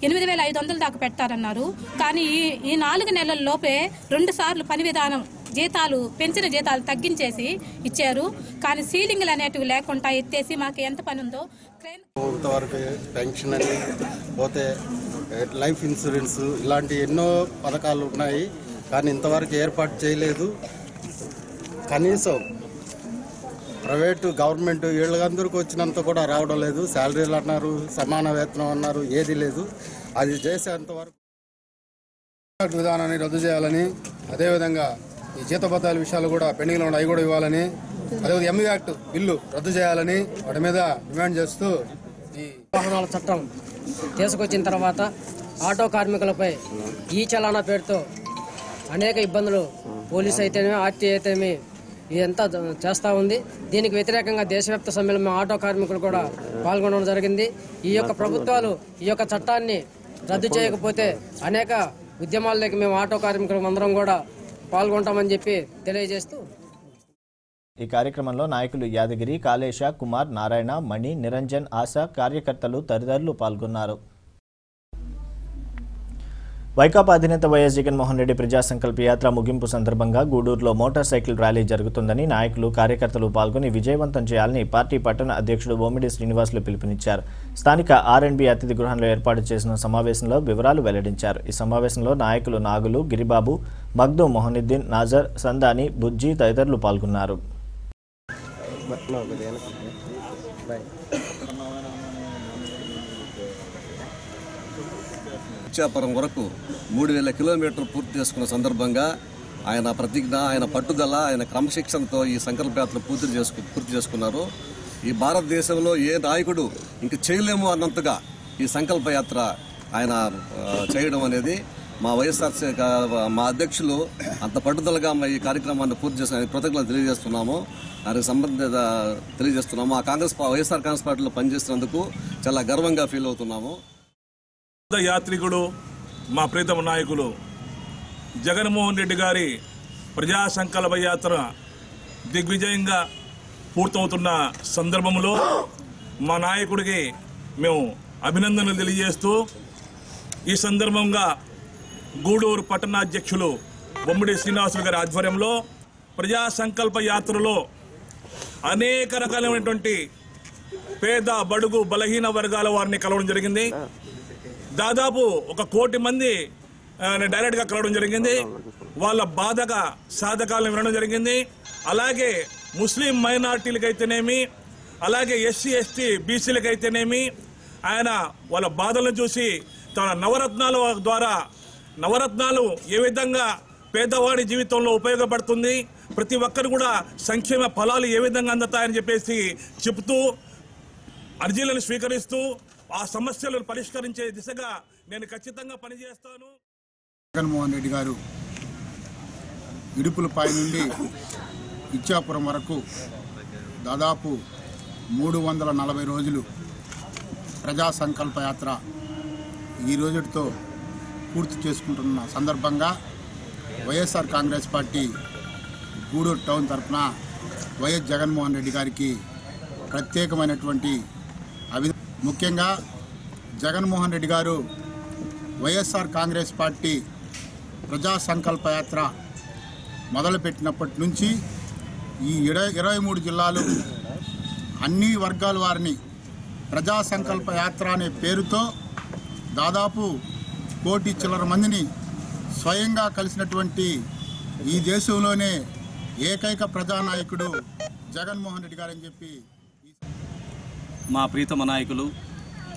8,500 దాకా పెట్టారన్నారు. కానీ ఈ 4 నెలల లోపే 2 సార్లు పని విధానం జీతాలు పెంచిన జీతాలు తగ్గించేసి ఇచ్చారు. కానీ సీలింగ్లు అనేటివి లేకుండా ఎత్తేసి మాకు ఎంత పని ఉందో ఇంతవరకు పెన్షన్ అని పోతే లైఫ్ ఇన్సూరెన్స్ ఇలాంటి ఎన్నో పథకాలు ఉన్నాయి. కానీ ఇంతవరకు ఏర్పాటు చేయలేదు. కనీసం ప్రైవేటు గవర్నమెంట్ వీళ్ళందరికీ వచ్చినంత కూడా రావడం లేదు. శాలరీలు అన్నారు, సమాన వేతనం అన్నారు, ఏది లేదు. అది చేసేంతవరకు విధానాన్ని రద్దు చేయాలని, అదేవిధంగా ఈ జీతభత్యాల విషయాలు కూడా పెండింగ్లో ఉన్నాయి, అవి కూడా ఇవ్వాలని, అదేవిధంగా ఎంఈ యాక్ట్ బిల్లు రద్దు చేయాలని వాటి మీద డిమాండ్ చేస్తూ ఈ వాహనాల చట్టం తీసుకొచ్చిన తర్వాత ఆటో కార్మికులపై ఈ చలానా పేరుతో అనేక ఇబ్బందులు పోలీసు అయితేనేమి, ఆర్టీ అయితేనేమి ఇదంతా చేస్తూ ఉంది. దీనికి వ్యతిరేకంగా దేశవ్యాప్త సమ్మెలో ఆటో కార్మికులు కూడా పాల్గొనడం జరిగింది. ఈ యొక్క ప్రభుత్వాలు ఈ యొక్క చట్టాన్ని రద్దు చేయకపోతే అనేక ఉద్యమాల్లోకి మేము ఆటో కార్మికులు అందరం కూడా పాల్గొంటామని చెప్పి తెలియజేస్తూ ఈ కార్యక్రమంలో నాయకులు యాదగిరి, కాళేశ, కుమార్, నారాయణ, మణి, నిరంజన్, ఆశ, కార్యకర్తలు తదితరులు పాల్గొన్నారు. వైకాపా అధినేత వైఎస్ జగన్మోహన్ రెడ్డి ప్రజా సంకల్ప యాత్ర ముగింపు సందర్భంగా గూడూరులో మోటార్ సైకిల్ ర్యాలీ జరుగుతుందని నాయకులు, కార్యకర్తలు పాల్గొని విజయవంతం చేయాలని పార్టీ పట్టణ అధ్యక్షుడు బొమ్మిడి శ్రీనివాసులు పిలుపునిచ్చారు. స్థానిక ఆర్ఎండ్బి అతిథి గృహంలో ఏర్పాటు చేసిన సమావేశంలో వివరాలు వెల్లడించారు. ఈ సమావేశంలో నాయకులు నాగులు, గిరిబాబు, మగ్దూ మొహనుద్దీన్, నాజర్, సందాని, బుజ్జి తదితరులు పాల్గొన్నారు. ఇచ్చాపురం వరకు 3000 కిలోమీటర్లు పూర్తి చేసుకున్న సందర్భంగా ఆయన ప్రతిజ్ఞ, ఆయన పట్టుదల, ఆయన క్రమశిక్షణతో ఈ సంకల్పయాత్ర పూర్తి చేసుకున్నారు. ఈ భారతదేశంలో ఏ నాయకుడు ఇంక చేయలేము అన్నంతగా ఈ సంకల్పయాత్ర ఆయన చేయడం అనేది మా వైఎస్ఆర్ మా అధ్యక్షులు అంత పట్టుదలగా ఈ కార్యక్రమాన్ని పూర్తి చేసుకుని కృతజ్ఞతలు తెలియజేస్తున్నాము. దానికి సంబంధిత తెలియజేస్తున్నాము. వైఎస్ఆర్ కాంగ్రెస్ పార్టీలో పనిచేస్తున్నందుకు చాలా గర్వంగా ఫీల్ అవుతున్నాము. యాత్రికుడు మా ప్రీతమ నాయకులు జగన్మోహన్ రెడ్డి గారి ప్రజా సంకల్ప యాత్ర దిగ్విజయంగా పూర్తవుతున్న సందర్భంలో మా నాయకుడికి మేము అభినందనలు తెలియజేస్తూ ఈ సందర్భంగా గూడూరు పట్టణాధ్యక్షులు బొమ్మిడి శ్రీనివాసులు గారి ఆధ్వర్యంలో ప్రజా సంకల్ప యాత్రలో అనేక రకాలైనటువంటి పేద, బడుగు, బలహీన వర్గాల వారిని కలవడం జరిగింది. దాదాపు 1 కోటి మంది డైరెక్ట్గా కలవడం జరిగింది. వాళ్ళ బాధగా సాధకాలను వినడం జరిగింది. అలాగే ముస్లిం మైనార్టీలకైతేనేమి, అలాగే ఎస్సీ, ఎస్టీ, బీసీలకైతేనేమి ఆయన వాళ్ళ బాధలను చూసి తన నవరత్నాల ద్వారా నవరత్నాలు ఏ విధంగా పేదవాడి జీవితంలో ఉపయోగపడుతుంది, ప్రతి ఒక్కరు కూడా సంక్షేమ ఫలాలు ఏ విధంగా అందుతాయని చెప్పేసి చెబుతూ అర్జీలను స్వీకరిస్తూ ఆ సమస్యలను పరిష్కరించే దిశగా నేను ఖచ్చితంగా పనిచేస్తాను. జగన్మోహన్ రెడ్డి గారు ఇడుపులపై నుండి ఇచ్చాపురం వరకు దాదాపు 340 రోజులు ప్రజా సంకల్ప యాత్ర ఈ రోజుతో పూర్తి చేసుకుంటున్న సందర్భంగా వైఎస్ఆర్ కాంగ్రెస్ పార్టీ గూడూరు టౌన్ తరఫున వైఎస్ జగన్మోహన్ రెడ్డి గారికి ప్రత్యేకమైనటువంటి ముఖ్యంగా జగన్మోహన్ రెడ్డి గారు వైఎస్ఆర్ కాంగ్రెస్ పార్టీ ప్రజా సంకల్ప యాత్ర మొదలుపెట్టినప్పటి నుంచి ఈ 23 జిల్లాలు అన్ని వర్గాల వారిని ప్రజా సంకల్ప యాత్ర అనే పేరుతో దాదాపు 1 కోటి చిల్లర మందిని స్వయంగా కలిసినటువంటి ఈ దేశంలోనే ఏకైక ప్రజానాయకుడు జగన్మోహన్ రెడ్డి గారని చెప్పి మా ప్రీతమ నాయకులు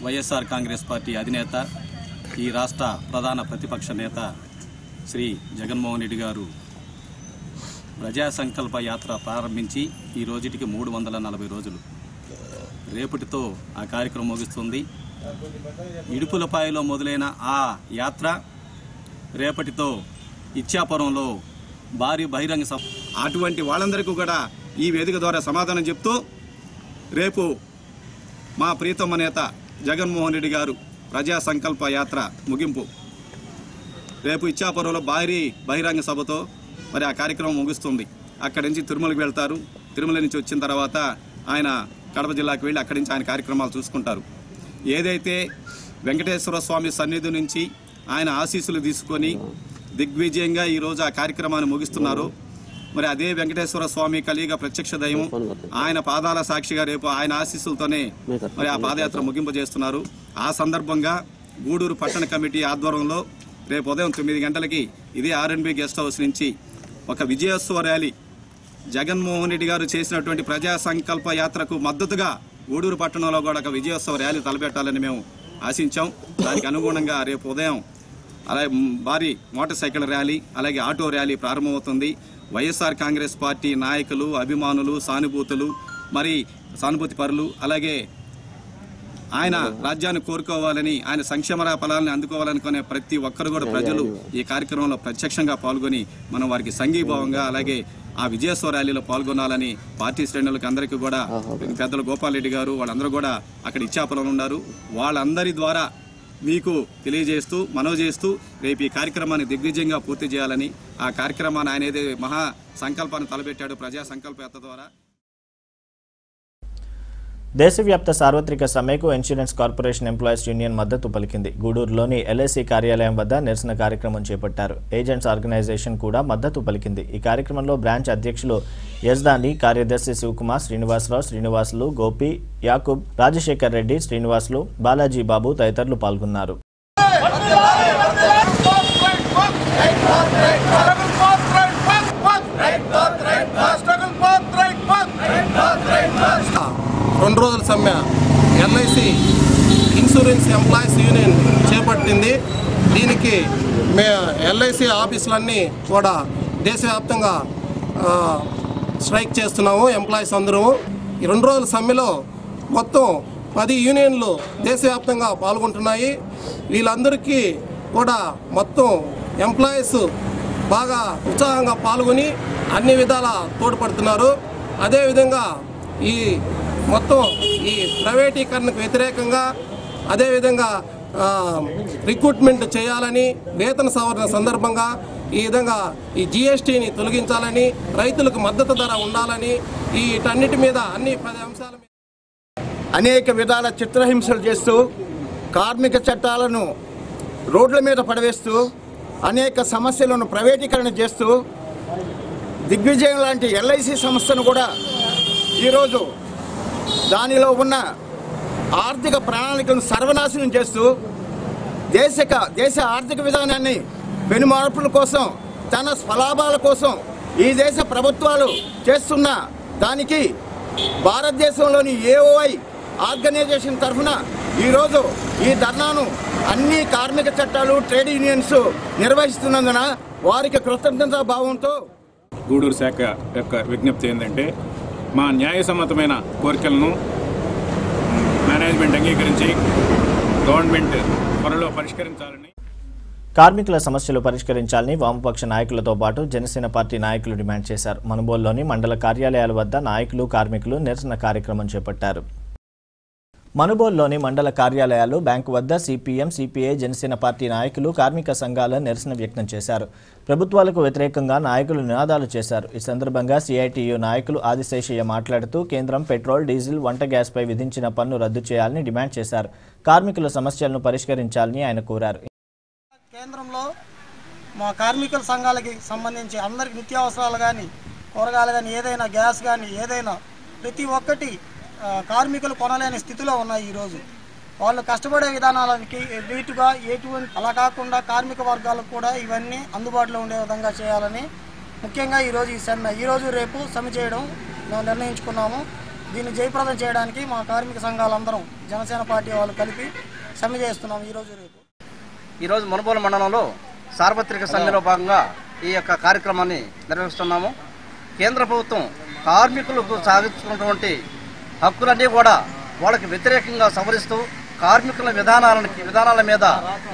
వైఎస్ఆర్ కాంగ్రెస్ పార్టీ అధినేత, ఈ రాష్ట్ర ప్రధాన ప్రతిపక్ష నేత శ్రీ జగన్మోహన్ రెడ్డి గారు ప్రజా సంకల్ప యాత్ర ప్రారంభించి ఈ రోజుటికి 340 రోజులు. రేపటితో ఆ కార్యక్రమం ముగుస్తుంది. ఇడుపులపాయలో మొదలైన ఆ యాత్ర రేపటితో ఇచ్చాపురంలో భారీ బహిరంగ సభ. అటువంటి వాళ్ళందరికీ కూడా ఈ వేదిక ద్వారా సమాధానం చెప్తూ రేపు మా ప్రీతమ నేత జగన్మోహన్ రెడ్డి గారు ప్రజా సంకల్ప యాత్ర ముగింపు రేపు ఇచ్చాపురంలో భారీ బహిరంగ సభతో మరి ఆ కార్యక్రమం ముగుస్తుంది. అక్కడి నుంచి తిరుమలకి వెళ్తారు. తిరుమల నుంచి వచ్చిన తర్వాత ఆయన కడప జిల్లాకు వెళ్ళి అక్కడి నుంచి ఆయన కార్యక్రమాలు చూసుకుంటారు. ఏదైతే వెంకటేశ్వర స్వామి సన్నిధి నుంచి ఆయన ఆశీస్సులు తీసుకొని దిగ్విజయంగా ఈరోజు ఆ కార్యక్రమాన్ని ముగిస్తున్నారు. మరి అదే వెంకటేశ్వర స్వామి కలియుగ ప్రత్యక్ష దైవం ఆయన పాదాల సాక్షిగా రేపు ఆయన ఆశీస్సులతోనే మరి ఆ పాదయాత్ర ముగింపు చేస్తున్నారు. ఆ సందర్భంగా గూడూరు పట్టణ కమిటీ ఆధ్వర్యంలో రేపు ఉదయం 9 గంటలకి ఇదే ఆర్ఎన్బి గెస్ట్ హౌస్ నుంచి ఒక విజయోత్సవ ర్యాలీ, జగన్మోహన్ రెడ్డి గారు చేసినటువంటి ప్రజా సంకల్ప యాత్రకు మద్దతుగా గూడూరు పట్టణంలో కూడా ఒక విజయోత్సవ ర్యాలీ తలపెట్టాలని మేము ఆశించాం. దానికి అనుగుణంగా రేపు ఉదయం అలాగే భారీ మోటార్ సైకిల్ ర్యాలీ, అలాగే ఆటో ర్యాలీ ప్రారంభమవుతుంది. వైఎస్ఆర్ కాంగ్రెస్ పార్టీ నాయకులు, అభిమానులు, సానుభూతి పరులు, అలాగే ఆయన రాజ్యాన్ని కోరుకోవాలని, ఆయన సంక్షేమ ఫలాలను అందుకోవాలనుకునే ప్రతి ఒక్కరు కూడా ప్రజలు ఈ కార్యక్రమంలో ప్రత్యక్షంగా పాల్గొని మనం వారికి సంఘీభావంగా అలాగే ఆ విజయోత్సవ ర్యాలీలో పాల్గొనాలని పార్టీ శ్రేణులకు అందరికీ కూడా పెద్దలు గోపాల్ రెడ్డి గారు వాళ్ళందరూ కూడా అక్కడ ఇచ్చాపురంలో ఉన్నారు. వాళ్ళందరి ద్వారా మీకు తెలియజేస్తూ మనవి చేస్తూ రేపు ఈ కార్యక్రమాన్ని దిగ్విజయంగా పూర్తి చేయాలని, ఆ కార్యక్రమాన్ని ఆయన ఏదైతే మహా సంకల్పాన్ని తలపెట్టాడు ప్రజా సంకల్పయాత్ర ద్వారా. దేశవ్యాప్త సార్వత్రిక సమ్మెకు ఇన్సూరెన్స్ కార్పొరేషన్ ఎంప్లాయీస్ యూనియన్ మద్దతు పలికింది. గూడూరులోని ఎల్ఐసి కార్యాలయం వద్ద నిరసన కార్యక్రమం చేపట్టారు. ఏజెంట్స్ ఆర్గనైజేషన్ కూడా మద్దతు పలికింది. ఈ కార్యక్రమంలో బ్రాంచ్ అధ్యక్షులు యజ్దాని, కార్యదర్శి శివకుమార్, శ్రీనివాసరావు, శ్రీనివాసులు, గోపి, యాకూబ్, రాజశేఖర్ రెడ్డి, శ్రీనివాసులు, బాలాజీ బాబు తదితరులు పాల్గొన్నారు. రెండు రోజుల సమ్మె ఎల్ఐసి ఇన్సూరెన్స్ ఎంప్లాయీస్ యూనియన్ చేపట్టింది. దీనికి ఎల్ఐసి ఆఫీసులన్నీ కూడా దేశవ్యాప్తంగా స్ట్రైక్ చేస్తున్నాము. ఎంప్లాయీస్ అందరూ ఈ 2 రోజుల సమ్మెలో మొత్తం 10 యూనియన్లు దేశవ్యాప్తంగా పాల్గొంటున్నాయి. వీళ్ళందరికీ కూడా మొత్తం ఎంప్లాయీస్ బాగా ఉత్సాహంగా పాల్గొని అన్ని విధాల తోడ్పడుతున్నారు. అదేవిధంగా ఈ మొత్తం ఈ ప్రైవేటీకరణకు వ్యతిరేకంగా అదేవిధంగా రిక్రూట్మెంట్ చేయాలని, వేతన సవరణ సందర్భంగా ఈ విధంగా ఈ జిఎస్టీని తొలగించాలని, రైతులకు మద్దతు ధర ఉండాలని, వీటన్నిటి మీద అన్ని 10 అంశాల మీద అనేక విధాల చిత్రహింసలు చేస్తూ కార్మిక చట్టాలను రోడ్ల మీద పడవేస్తూ అనేక సమస్యలను ప్రైవేటీకరణ చేస్తూ దిగ్విజయం లాంటి ఎల్ఐసి సంస్థను కూడా ఈరోజు దానిలో ఉన్న ఆర్థిక ప్రణాళికను సర్వనాశనం చేస్తూ దేశ ఆర్థిక విధానాన్ని పెనుమార్పుల కోసం, తన స్వలాభాల కోసం ఈ దేశ ప్రభుత్వాలు చేస్తున్న దానికి భారతదేశంలోని ఏఓఐ ఆర్గనైజేషన్ తరఫున ఈరోజు ఈ ధర్నాను అన్ని కార్మిక చట్టాలు, ట్రేడ్ యూనియన్స్ నిర్వహిస్తున్నందున వారికి కృతజ్ఞతా భావంతో గూడూరు శాఖ యొక్క విజ్ఞప్తి ఏంటంటే, మా న్యాయసమ్మతమైన కోరికలను మేనేజ్మెంట్ అంగీకరించి గవర్నమెంట్ త్వరలో పరిష్కరించాలని, కార్మికుల సమస్యలు పరిష్కరించాలని వామపక్ష నాయకులతో పాటు జనసేన పార్టీ నాయకులు డిమాండ్ చేశారు. మనుబోలులోని మండల కార్యాలయాల వద్ద నాయకులు, కార్మికులు నిరసన కార్యక్రమం చేపట్టారు. మనుబోలులోని మండల కార్యాలయాలు, బ్యాంకు వద్ద సిపిఎం, సిపిఐ, జనసేన పార్టీ నాయకులు, కార్మిక సంఘాల నిరసన వ్యక్తం చేశారు. ప్రభుత్వాలకు వ్యతిరేకంగా నాయకులు నినాదాలు చేశారు. ఈ సందర్భంగా సిఐటియు నాయకులు ఆదిశేషయ్య మాట్లాడుతూ కేంద్రం పెట్రోల్, డీజిల్, వంట గ్యాస్పై విధించిన పన్ను రద్దు చేయాలని డిమాండ్ చేశారు. కార్మికుల సమస్యలను పరిష్కరించాలని ఆయన కోరారు. కేంద్రంలో మా కార్మికుల సంఘాలకి సంబంధించి అందరికి నిత్యావసరాలు కానీ, కూరగాయలు కానీ, ఏదైనా గ్యాస్ కానీ, ఏదైనా ప్రతి ఒక్కటి కార్మికులు కొనలేని స్థితిలో ఉన్నాయి. ఈరోజు వాళ్ళు కష్టపడే విధానాలకి రీటుగా ఎటువంటి అలా కాకుండా కార్మిక వర్గాలకు కూడా ఇవన్నీ అందుబాటులో ఉండే విధంగా చేయాలని ముఖ్యంగా ఈరోజు ఈ సమ్మె, ఈరోజు రేపు సమ్మె చేయడం మేము నిర్ణయించుకున్నాము. దీన్ని జయప్రదం చేయడానికి మా కార్మిక సంఘాలందరం జనసేన పార్టీ వాళ్ళు కలిపి సమ్మె చేస్తున్నాము ఈరోజు రేపు. ఈరోజు మనుబోలు మండలంలో సార్వత్రిక సమ్మెలో భాగంగా ఈ యొక్క కార్యక్రమాన్ని నిర్వహిస్తున్నాము. కేంద్ర ప్రభుత్వం కార్మికులకు సాధించుకున్నటువంటి హక్కులన్నీ కూడా వాళ్ళకి వ్యతిరేకంగా సవరిస్తూ కార్మికుల విధానాల మీద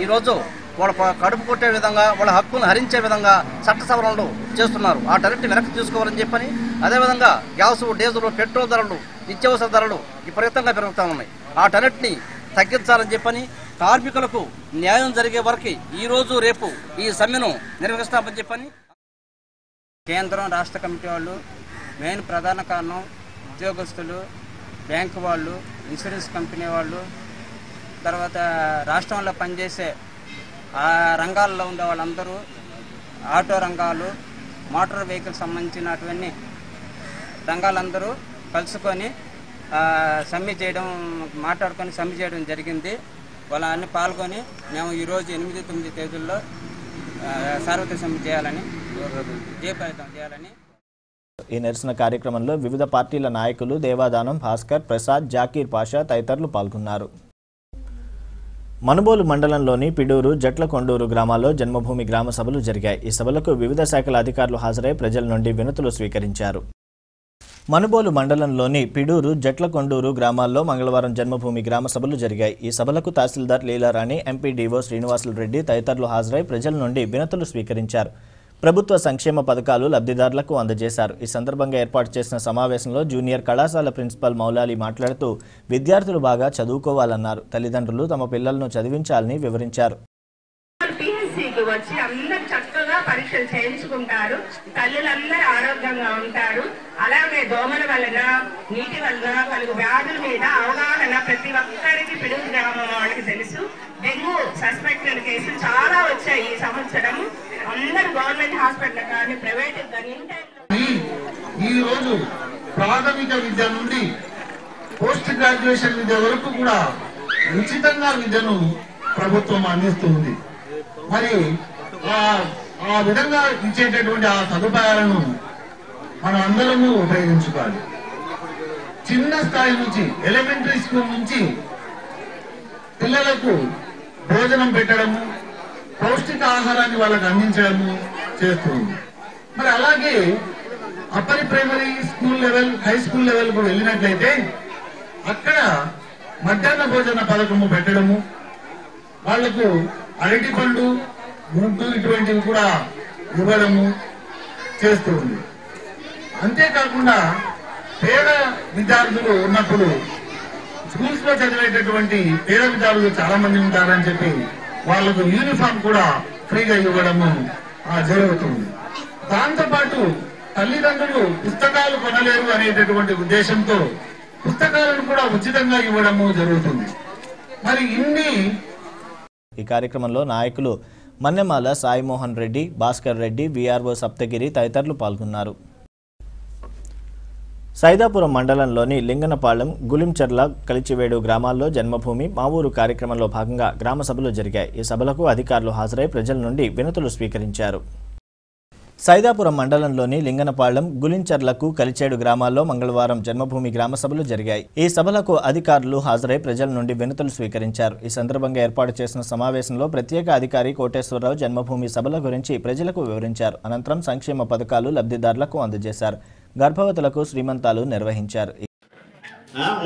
ఈరోజు వాళ్ళ కడుపు కొట్టే విధంగా, వాళ్ళ హక్కును హరించే విధంగా చట్ట సవరణలు చేస్తున్నారు. వాటన్నిటిని వెనక్కి తీసుకోవాలని చెప్పని, అదేవిధంగా గ్యాసు, డీజిల్, పెట్రోల్ ధరలు, నిత్యావసర ధరలు విపరీతంగా పెరుగుతూ ఉన్నాయి. వాటన్నిటిని తగ్గించాలని చెప్పని, కార్మికులకు న్యాయం జరిగే వరకు ఈరోజు రేపు ఈ సమ్మెను నిర్వహిస్తామని చెప్పని కేంద్రం, రాష్ట్ర కమిటీ వాళ్ళు మెయిన్ ప్రధాన కారణం ఉద్యోగస్తులు, బ్యాంకు వాళ్ళు, ఇన్సూరెన్స్ కంపెనీ వాళ్ళు, తర్వాత రాష్ట్రంలో పనిచేసే ఆ రంగాల్లో ఉండే వాళ్ళందరూ, ఆటో రంగాలు, మోటార్ వెహికల్ సంబంధించినటువంటి రంగాలందరూ కలుసుకొని సమ్మె చేయడం, మాట్లాడుకొని సమ్మె చేయడం జరిగింది. వాళ్ళన్నీ పాల్గొని మేము ఈరోజు 8-9 తేదీల్లో సార్వత్రిక సమ్మె చేయాలని, జయప్రదం చేయాలని. ఈ నిరసన కార్యక్రమంలో వివిధ పార్టీల నాయకులు దేవాదానం, భాస్కర్, ప్రసాద్, జాకీర్ పాషా తదితరులు పాల్గొన్నారు. మనుబోలు మండలంలోని పిడూరు, జట్లకొండూరు గ్రామాల్లో జన్మభూమి గ్రామ సభలు జరిగాయి. ఈ సభలకు వివిధ శాఖల అధికారులు హాజరై ప్రజల నుండి వినతులు స్వీకరించారు. మనుబోలు మండలంలోని పిడూరు, జట్లకొండూరు గ్రామాల్లో మంగళవారం జన్మభూమి గ్రామ సభలు జరిగాయి. ఈ సభలకు తహసీల్దార్ లీలారాణి, ఎంపీడీఓ శ్రీనివాసులు రెడ్డి తదితరులు హాజరై ప్రజల నుండి వినతులు స్వీకరించారు. ప్రభుత్వ సంక్షేమ పథకాలు లబ్ధిదారులకు అందజేశారు. ఈ సందర్భంగా ఏర్పాటు చేసిన సమావేశంలో జూనియర్ కళాశాల ప్రిన్సిపల్ మౌలాలి మాట్లాడుతూ విద్యార్థులు బాగా చదువుకోవాలన్నారు. తల్లిదండ్రులు తమ పిల్లలను చదివించాలని వివరించారు. వచ్చి అందరు చక్కగా పరీక్షలు చేయించుకుంటారు, తల్లులందరూ ఆరోగ్యంగా ఉంటారు. అలాగే దోమల వలన నీటి వలన కలుగు వ్యాధుల మీద అవగాహన ప్రతి ఒక్కరికి పిడుగు గ్రామం వాళ్ళకి తెలుసు. డెంగ్యూ సస్పెక్టెడ్ కేసులు చాలా వచ్చాయి ఈ సంవత్సరం. అందరు గవర్నమెంట్ హాస్పిటల్ కానీ ప్రైవేట్ కానీ ఈ రోజు ప్రాథమిక విద్య నుండి పోస్ట్ గ్రాడ్యుయేషన్ విద్య వరకు కూడా ఉచితంగా విద్యను ప్రభుత్వం అందిస్తుంది. మరి ఆ విధంగా ఇచ్చేటటువంటి ఆ సదుపాయాలను మనం అందరము ఉపయోగించుకోవాలి. చిన్న స్థాయి నుంచి ఎలిమెంటరీ స్కూల్ నుంచి పిల్లలకు భోజనం పెట్టడము, పౌష్టిక ఆహారాన్ని వాళ్ళకు అందించడము చేస్తుంది. మరి అలాగే upper primary school level, high school level కు వెళ్ళినట్లయితే అక్కడ మధ్యాహ్న భోజన పథకము పెట్టడము, వాళ్లకు అరటి పండు, గుడ్డు ఇటువంటివి కూడా ఇవ్వడము చేస్తుంది. అంతేకాకుండా పేద విద్యార్థులు ఉన్నప్పుడు స్కూల్స్ లో చదివేటటువంటి పేద విద్యార్థులు చాలా మంది ఉంటారని చెప్పి వాళ్లకు యూనిఫామ్ కూడా ఫ్రీగా ఇవ్వడము జరుగుతుంది. దాంతోపాటు తల్లిదండ్రులు పుస్తకాలు కొనలేరు అనేటటువంటి ఉద్దేశంతో పుస్తకాలను కూడా ఉచితంగా ఇవ్వడము జరుగుతుంది. మరి ఇన్ని ఈ కార్యక్రమంలో నాయకులు మన్నెమాల సాయిమోహన్ రెడ్డి, భాస్కర్ రెడ్డి, వీఆర్ఓ సప్తగిరి తదితరులు పాల్గొన్నారు. సైదాపురం మండలంలోని లింగనపాళెం, గులించర్ల, కలిచివేడు గ్రామాల్లో జన్మభూమి మా ఊరు కార్యక్రమంలో భాగంగా గ్రామ సభలు జరిగాయి. ఈ సభలకు అధికారులు హాజరై ప్రజల నుండి వినతులు స్వీకరించారు. సైదాపురం మండలంలోని లింగనపాళెం, గులించర్లకు, కలిచేడు గ్రామాల్లో మంగళవారం జన్మభూమి గ్రామ సభలు జరిగాయి. ఈ సభలకు అధికారులు హాజరై ప్రజల నుండి వినతులు స్వీకరించారు. ఈ సందర్భంగా ఏర్పాటు చేసిన సమావేశంలో ప్రత్యేక అధికారి కోటేశ్వరరావు జన్మభూమి సభల గురించి ప్రజలకు వివరించారు. అనంతరం సంక్షేమ పథకాలు లబ్ధిదారులకు అందజేశారు. గర్భవతులకు శ్రీమంతాలు నిర్వహించారు.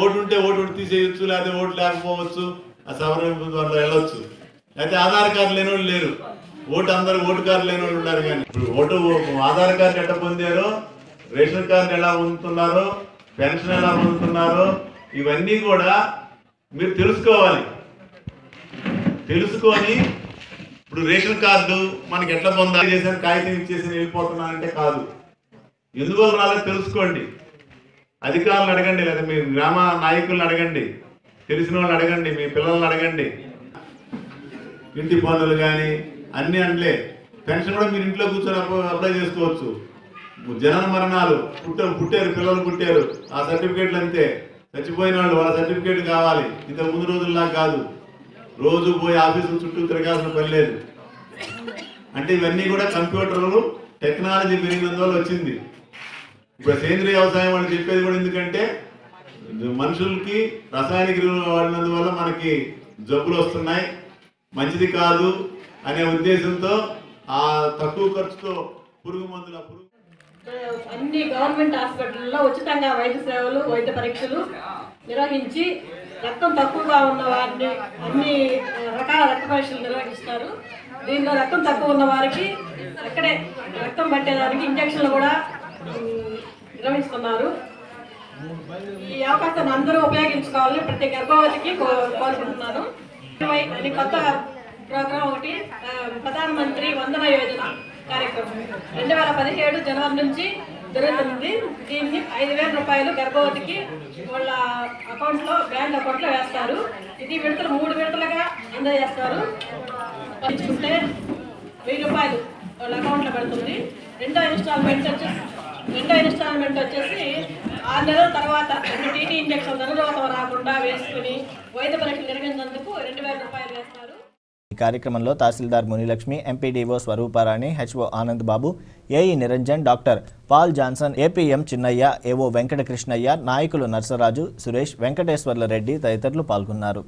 ఓటు ఉంటే ఓటు తీసేయచ్చు, లేకపోతే ఓటు లేకపోవచ్చు, ఆ సవరణ వెళ్ళొచ్చు. అయితే ఆధార్ కార్డు లేని వాళ్ళు లేరు, ఓటు అందరూ ఓటు కార్డు లేని వాళ్ళు ఉన్నారు. కానీ ఇప్పుడు ఓటు ఆధార్ కార్డు ఎట్లా పొందారో, రేషన్ కార్డు ఎలా పొందుతున్నారో, పెన్షన్ ఎలా పొందుతున్నారో ఇవన్నీ కూడా మీరు తెలుసుకోవాలి. తెలుసుకొని ఇప్పుడు రేషన్ కార్డు మనకి ఎట్లా పొందాలి, చేసాను కాగితం ఇచ్చేసి వెళ్ళిపోతున్నానంటే కాదు. ఎందువల్ల రాలేదు తెలుసుకోండి. అధికారులను అడగండి, లేదా మీ గ్రామ నాయకులను అడగండి, తెలిసిన వాళ్ళని అడగండి, మీ పిల్లల్ని అడగండి. ఇంటి పనులు కానీ అన్ని అంట్లే. పెన్షన్ కూడా మీరు ఇంట్లో కూర్చొని అప్లై చేసుకోవచ్చు. జనన మరణాలు, పుట్టారు పిల్లలు పుట్టారు, ఆ సర్టిఫికేట్లు అంతే. చచ్చిపోయిన వాళ్ళు వాళ్ళ సర్టిఫికేట్ కావాలి. ఇంత ముందు రోజుల్లా కాదు, రోజు పోయి ఆఫీసుల చుట్టూ తిరగాల్సిన పని లేదు. అంటే ఇవన్నీ కూడా కంప్యూటర్లు, టెక్నాలజీ పెరిగినందువల్ల వచ్చింది. ఇప్పుడు సేంద్రియ వ్యవసాయం వాళ్ళు చెప్పేది కూడా ఎందుకంటే మనుషులకి రసాయనిక ఎరువులు వాడినందువల్ల మనకి జబ్బులు వస్తున్నాయి, మంచిది కాదు అనే ఉద్దేశంతో ఆ తక్కువ ఖర్చుతో పురుగు మందుల అన్ని గవర్నమెంట్ హాస్పిటల్లో ఉచితంగా వైద్య సేవలు, వైద్య పరీక్షలు నిర్వహించి రక్తం తక్కువగా ఉన్న వారిని అన్ని రకాల రక్త పరీక్షలు నిర్వహిస్తారు. దీనిలో రక్తం తక్కువ ఉన్న వారికి అక్కడే రక్తం పట్టేదానికి ఇంజక్షన్లు కూడా నిర్వహిస్తున్నారు. ఈ అవకాశాన్ని అందరూ ఉపయోగించుకోవాలని ప్రతి గర్భవతికి కోరుకుంటున్నాను. అని కొత్త ప్రోగ్రాం ఒకటి, ప్రధానమంత్రి వందన యోజన కార్యక్రమం 2017 జనవరి నుంచి జరుగుతుంది. దీన్ని 5,000 రూపాయలు గర్భవతికి వాళ్ళ అకౌంట్లో, బ్యాంక్ అకౌంట్లో వేస్తారు. ఇది విడతలు 3 విడతలుగా అందజేస్తారు. పంచుకుంటే 1000 రూపాయలు వాళ్ళ అకౌంట్లో పడుతుంది. రెండో ఇన్స్టాల్మెంట్ వచ్చేసి 6 నెలల తర్వాత 2 టీటీ ఇంజక్షన్ అనురోధం రాకుండా వేసుకుని వైద్య పరీక్షలు నిర్వహించేందుకు 2,000 రూపాయలు వేస్తారు. ఈ కార్యక్రమంలో tahsildar Munilakshmi, MPDO Swarooparani, HO Anand Babu, AE Niranjan, doctor Paul Johnson, APM Chinnaiah, AO Venkatakrishnaiah, నాయకులు నర్సరాజు, సురేష్, వెంకటేశ్వర్ల రెడ్డి తదితరులు పాల్గొన్నారు.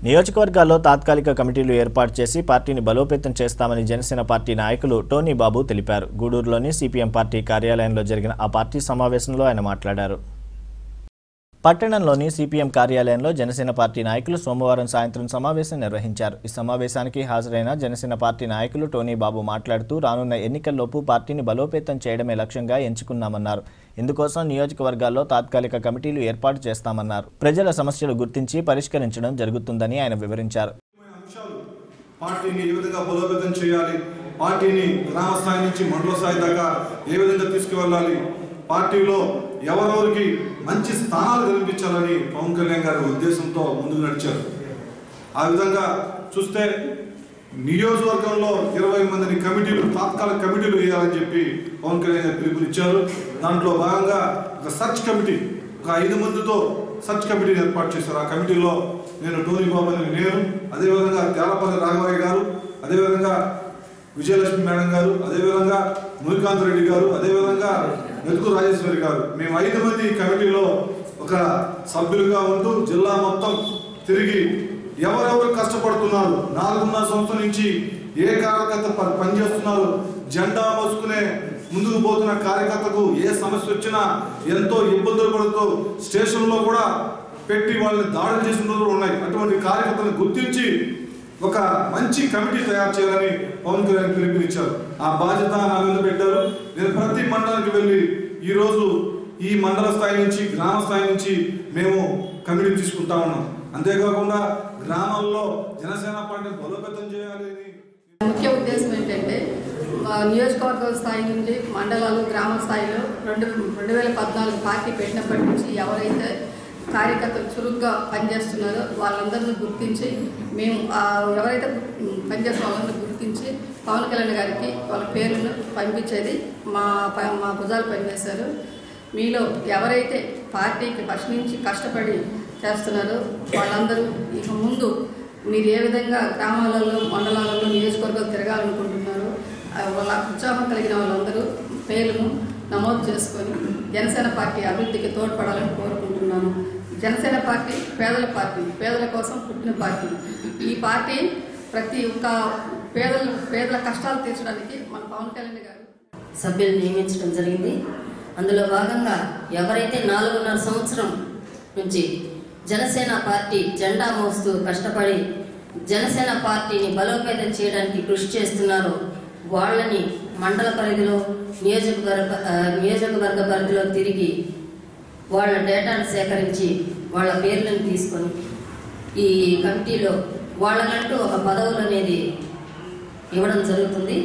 నియోజకవర్గాల్లో తాత్కాలిక కమిటీలు ఏర్పాటు చేసి పార్టీని బలోపేతం చేస్తామని జనసేన పార్టీ నాయకులు టోనీ బాబు తెలిపారు. గూడూరులోని సిపిఎం పార్టీ కార్యాలయంలో జరిగిన ఆ పార్టీ సమావేశంలో ఆయన మాట్లాడారు. పట్టణంలోని సిపిఎం కార్యాలయంలో జనసేన పార్టీ నాయకులు సోమవారం సాయంత్రం సమావేశం నిర్వహించారు. ఈ సమావేశానికి హాజరైన జనసేన పార్టీ నాయకులు టోనీ బాబు మాట్లాడుతూ రానున్న ఎన్నికల్లోపు పార్టీని బలోపేతం చేయడమే లక్ష్యంగా ఎంచుకున్నామన్నారు. ఇందుకోసం నియోజకవర్గాల్లో తాత్కాలిక కమిటీలు ఏర్పాటు చేస్తామన్నారు. ప్రజల సమస్యలు గుర్తించి పరిష్కరించడం జరుగుతుందని ఆయన వివరించారు. పార్టీని ఏ విధంగా బలోపేతం చేయాలి, పార్టీని గ్రామ స్థాయి నుంచి మండల స్థాయి దాకా ఏ విధంగా తీసుకువెళ్ళాలి, పార్టీలో ఎవరెవరికి మంచి స్థానాలు కల్పించాలని పవన్ కళ్యాణ్ గారి ఉద్దేశంతో ముందుకు నడిచారు. ఆ విధంగా చూస్తే నియోజకవర్గంలో 20 మందిని కమిటీలు తాత్కాలిక కమిటీలు వేయాలని చెప్పి పవన్ కళ్యాణ్ గారు పిలుపునిచ్చారు. దాంట్లో భాగంగా ఒక సర్చ్ కమిటీ, ఒక 5 మందితో సర్చ్ కమిటీని ఏర్పాటు చేశారు. ఆ కమిటీలో నేను టోనీ బాబు అని నేను, అదేవిధంగా తేలపల్లి రాఘవయ్య గారు, అదేవిధంగా విజయలక్ష్మి మేడం గారు, అదేవిధంగా మునికాంత్ రెడ్డి గారు, అదేవిధంగా మెతుకు రాజేశ్వరి గారు, మేము 5 మంది కమిటీలో ఒక సభ్యులుగా ఉంటూ జిల్లా మొత్తం తిరిగి ఎవరెవరు కష్టపడుతున్నారు, 4.5 సంవత్సరం నుంచి ఏ కార్యకర్త పనిచేస్తున్నారు, జెండా మోసుకునే ముందుకు పోతున్న కార్యకర్తకు ఏ సమస్య వచ్చినా ఎంతో ఇబ్బందులు పడుతూ స్టేషన్లో కూడా పెట్టి వాళ్ళని దాడులు చేసిన రోజులు ఉన్నాయి. అటువంటి కార్యకర్తలను గుర్తించి ఒక మంచి కమిటీ తయారు చేయాలని పవన్ కళ్యాణ్ పిలుపునిచ్చారు. ఆ బాధ్యత నా మీద పెట్టారు. నేను ప్రతి మండలానికి వెళ్ళి ఈరోజు ఈ మండల స్థాయి నుంచి గ్రామ స్థాయి నుంచి మేము కమిటీ తీసుకుంటా ఉన్నాం. అంతేకాకుండా గ్రామాల్లో జనసేన పార్టీని బలోపేతం చేయాలి. ముఖ్య ఉద్దేశం ఏంటంటే నియోజకవర్గ స్థాయి నుండి మండలాలు గ్రామ స్థాయిలో 2014 పార్టీ పెట్టినప్పటి నుంచి ఎవరైతే కార్యకర్తలు చురుగ్గా పనిచేస్తున్నారో వాళ్ళందరినీ గుర్తించి మేము ఎవరైతే పనిచేస్తున్న వాళ్ళందరూ గుర్తించి పవన్ కళ్యాణ్ గారికి వాళ్ళ పేర్లను పంపించేది మా భుజాలు పనిచేశారు. మీలో ఎవరైతే పార్టీకి ఫస్ట్ నుంచి కష్టపడి చేస్తున్నారో వాళ్ళందరూ ఇక ముందు మీరు ఏ విధంగా గ్రామాలలో మండలాలలో నియోజకవర్గాలు తిరగాలనుకుంటున్నారో వాళ్ళ ఉత్సాహం కలిగిన వాళ్ళందరూ పేర్లను నమోదు చేసుకొని జనసేన పార్టీ అభివృద్ధికి తోడ్పడాలని కోరుకుంటున్నాను. జనసేన పార్టీ పేదల పార్టీ, పేదల కోసం పుట్టిన పార్టీ. ఈ పార్టీ ప్రతి ఒక్క పేదల కష్టాలు తీర్చడానికి మన పవన్ కళ్యాణ్ గారు సభ్యులు నియమించడం జరిగింది. అందులో భాగంగా ఎవరైతే 4.5 సంవత్సరం నుంచి జనసేన పార్టీ జెండా మోస్తూ కష్టపడి జనసేన పార్టీని బలోపేతం చేయడానికి కృషి చేస్తున్నారో వాళ్ళని మండల పరిధిలో నియోజకవర్గ పరిధిలో తిరిగి వాళ్ళ డేటాను సేకరించి వాళ్ళ పేర్లను తీసుకొని ఈ కమిటీలో వాళ్ళకంటూ ఒక పదవులు అనేది ఇవ్వడం జరుగుతుంది.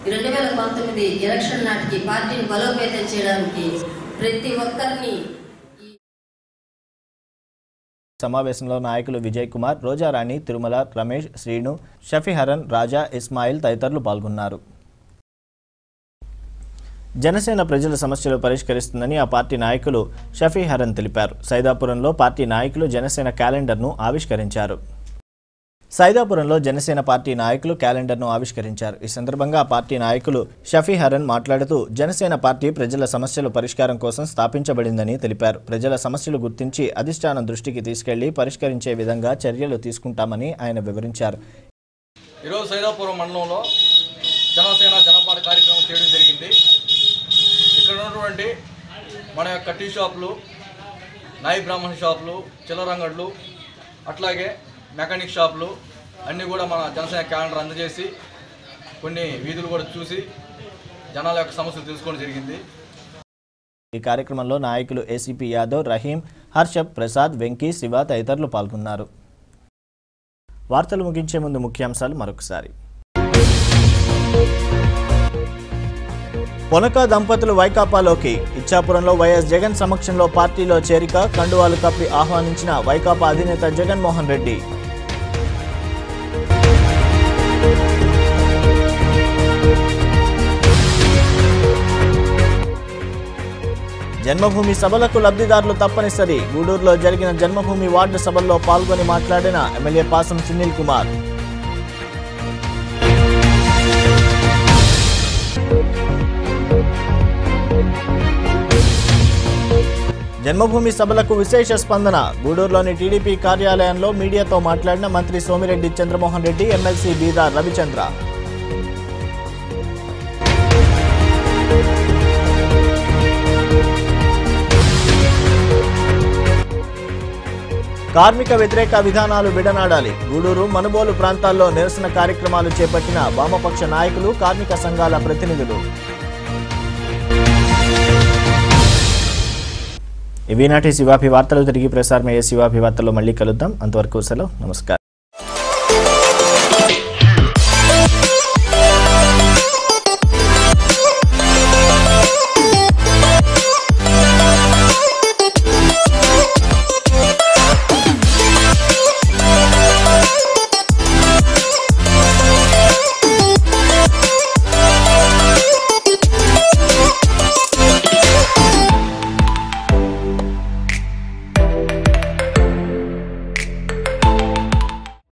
2019 ఎలక్షన్ నాటికి పార్టీని బలోపేతం చేయడానికి ప్రతి ఒక్కరిని సమావేశంలో నాయకులు విజయ్ కుమార్, రోజారాణి, తిరుమల, రమేష్, శ్రీను, షఫీహరన్, రాజా, ఇస్మాయిల్ తదితరులు పాల్గొన్నారు. జనసేన ప్రజల సమస్యలు పరిష్కరిస్తుందని ఆ పార్టీ నాయకులు షఫీహరన్ తెలిపారు. సైదాపురంలో పార్టీ నాయకులు జనసేన క్యాలెండర్ను ఆవిష్కరించారు. ఈ సందర్భంగా ఆ పార్టీ నాయకులు షఫీహరన్ మాట్లాడుతూ జనసేన పార్టీ ప్రజల సమస్యల పరిష్కారం కోసం స్థాపించబడిందని తెలిపారు. ప్రజల సమస్యలు గుర్తించి అధిష్టానం దృష్టికి తీసుకెళ్లి పరిష్కరించే విధంగా చర్యలు తీసుకుంటామని ఆయన వివరించారు. ఈరోజు సైదాపురం మండలంలో జనసేన జనపాట కార్యక్రమం చేయడం జరిగింది. ఇక్కడ ఉన్నటువంటి మన యొక్క టీ షాపులు, నాయి బ్రాహ్మణ షాపులు, చిల్లరంగడ్లు, అట్లాగే మెకానిక్ షాపులు అన్నీ కూడా మన జనసేన క్యాలెండర్ అందజేసి కొన్ని వీధులు కూడా చూసి జనాల యొక్క సమస్యలు తెలుసుకోవడం జరిగింది. ఈ కార్యక్రమంలో నాయకులు ఏసీపీ యాదవ్, రహీం, హర్షప్, ప్రసాద్, వెంకీ, శివ తదితరులు పాల్గొన్నారు. వార్తలు ముగించే ముందు ముఖ్యాంశాలు మరొకసారి. పొనక దంపతులు వైకాపాలోకి. ఇచ్చాపురంలో వైఎస్ జగన్ సమక్షంలో పార్టీలో చేరిక. కండువాలు కప్పి ఆహ్వానించిన వైకాపా అధినేత జగన్మోహన్ రెడ్డి. జన్మభూమి సభలకు లబ్ధిదారులు తప్పనిసరి. గూడూరులో జరిగిన జన్మభూమి వార్డు సభల్లో పాల్గొని మాట్లాడిన ఎమ్మెల్యే పాసం సునీల్ కుమార్. జన్మభూమి సభలకు విశేష స్పందన. గూడూరులోని టీడీపీ కార్యాలయంలో మీడియాతో మాట్లాడిన మంత్రి సోమిరెడ్డి చంద్రమోహన్ రెడ్డి, ఎమ్మెల్సీ బీదా రవిచంద్ర. కార్మిక వ్యతిరేక విధానాలు విడనాడాలి. గూడూరు, మనుబోలు ప్రాంతాల్లో నిరసన కార్యక్రమాలు చేపట్టిన వామపక్ష నాయకులు, కార్మిక సంఘాల ప్రతినిధులు. ఇవి నాటి శివాభి వార్తలు. తిరిగి ప్రసారమయ్యే శివాభి వార్తల్లో మళ్ళీ కలుద్దాం. అంతవరకు సెలవు. నమస్కారం.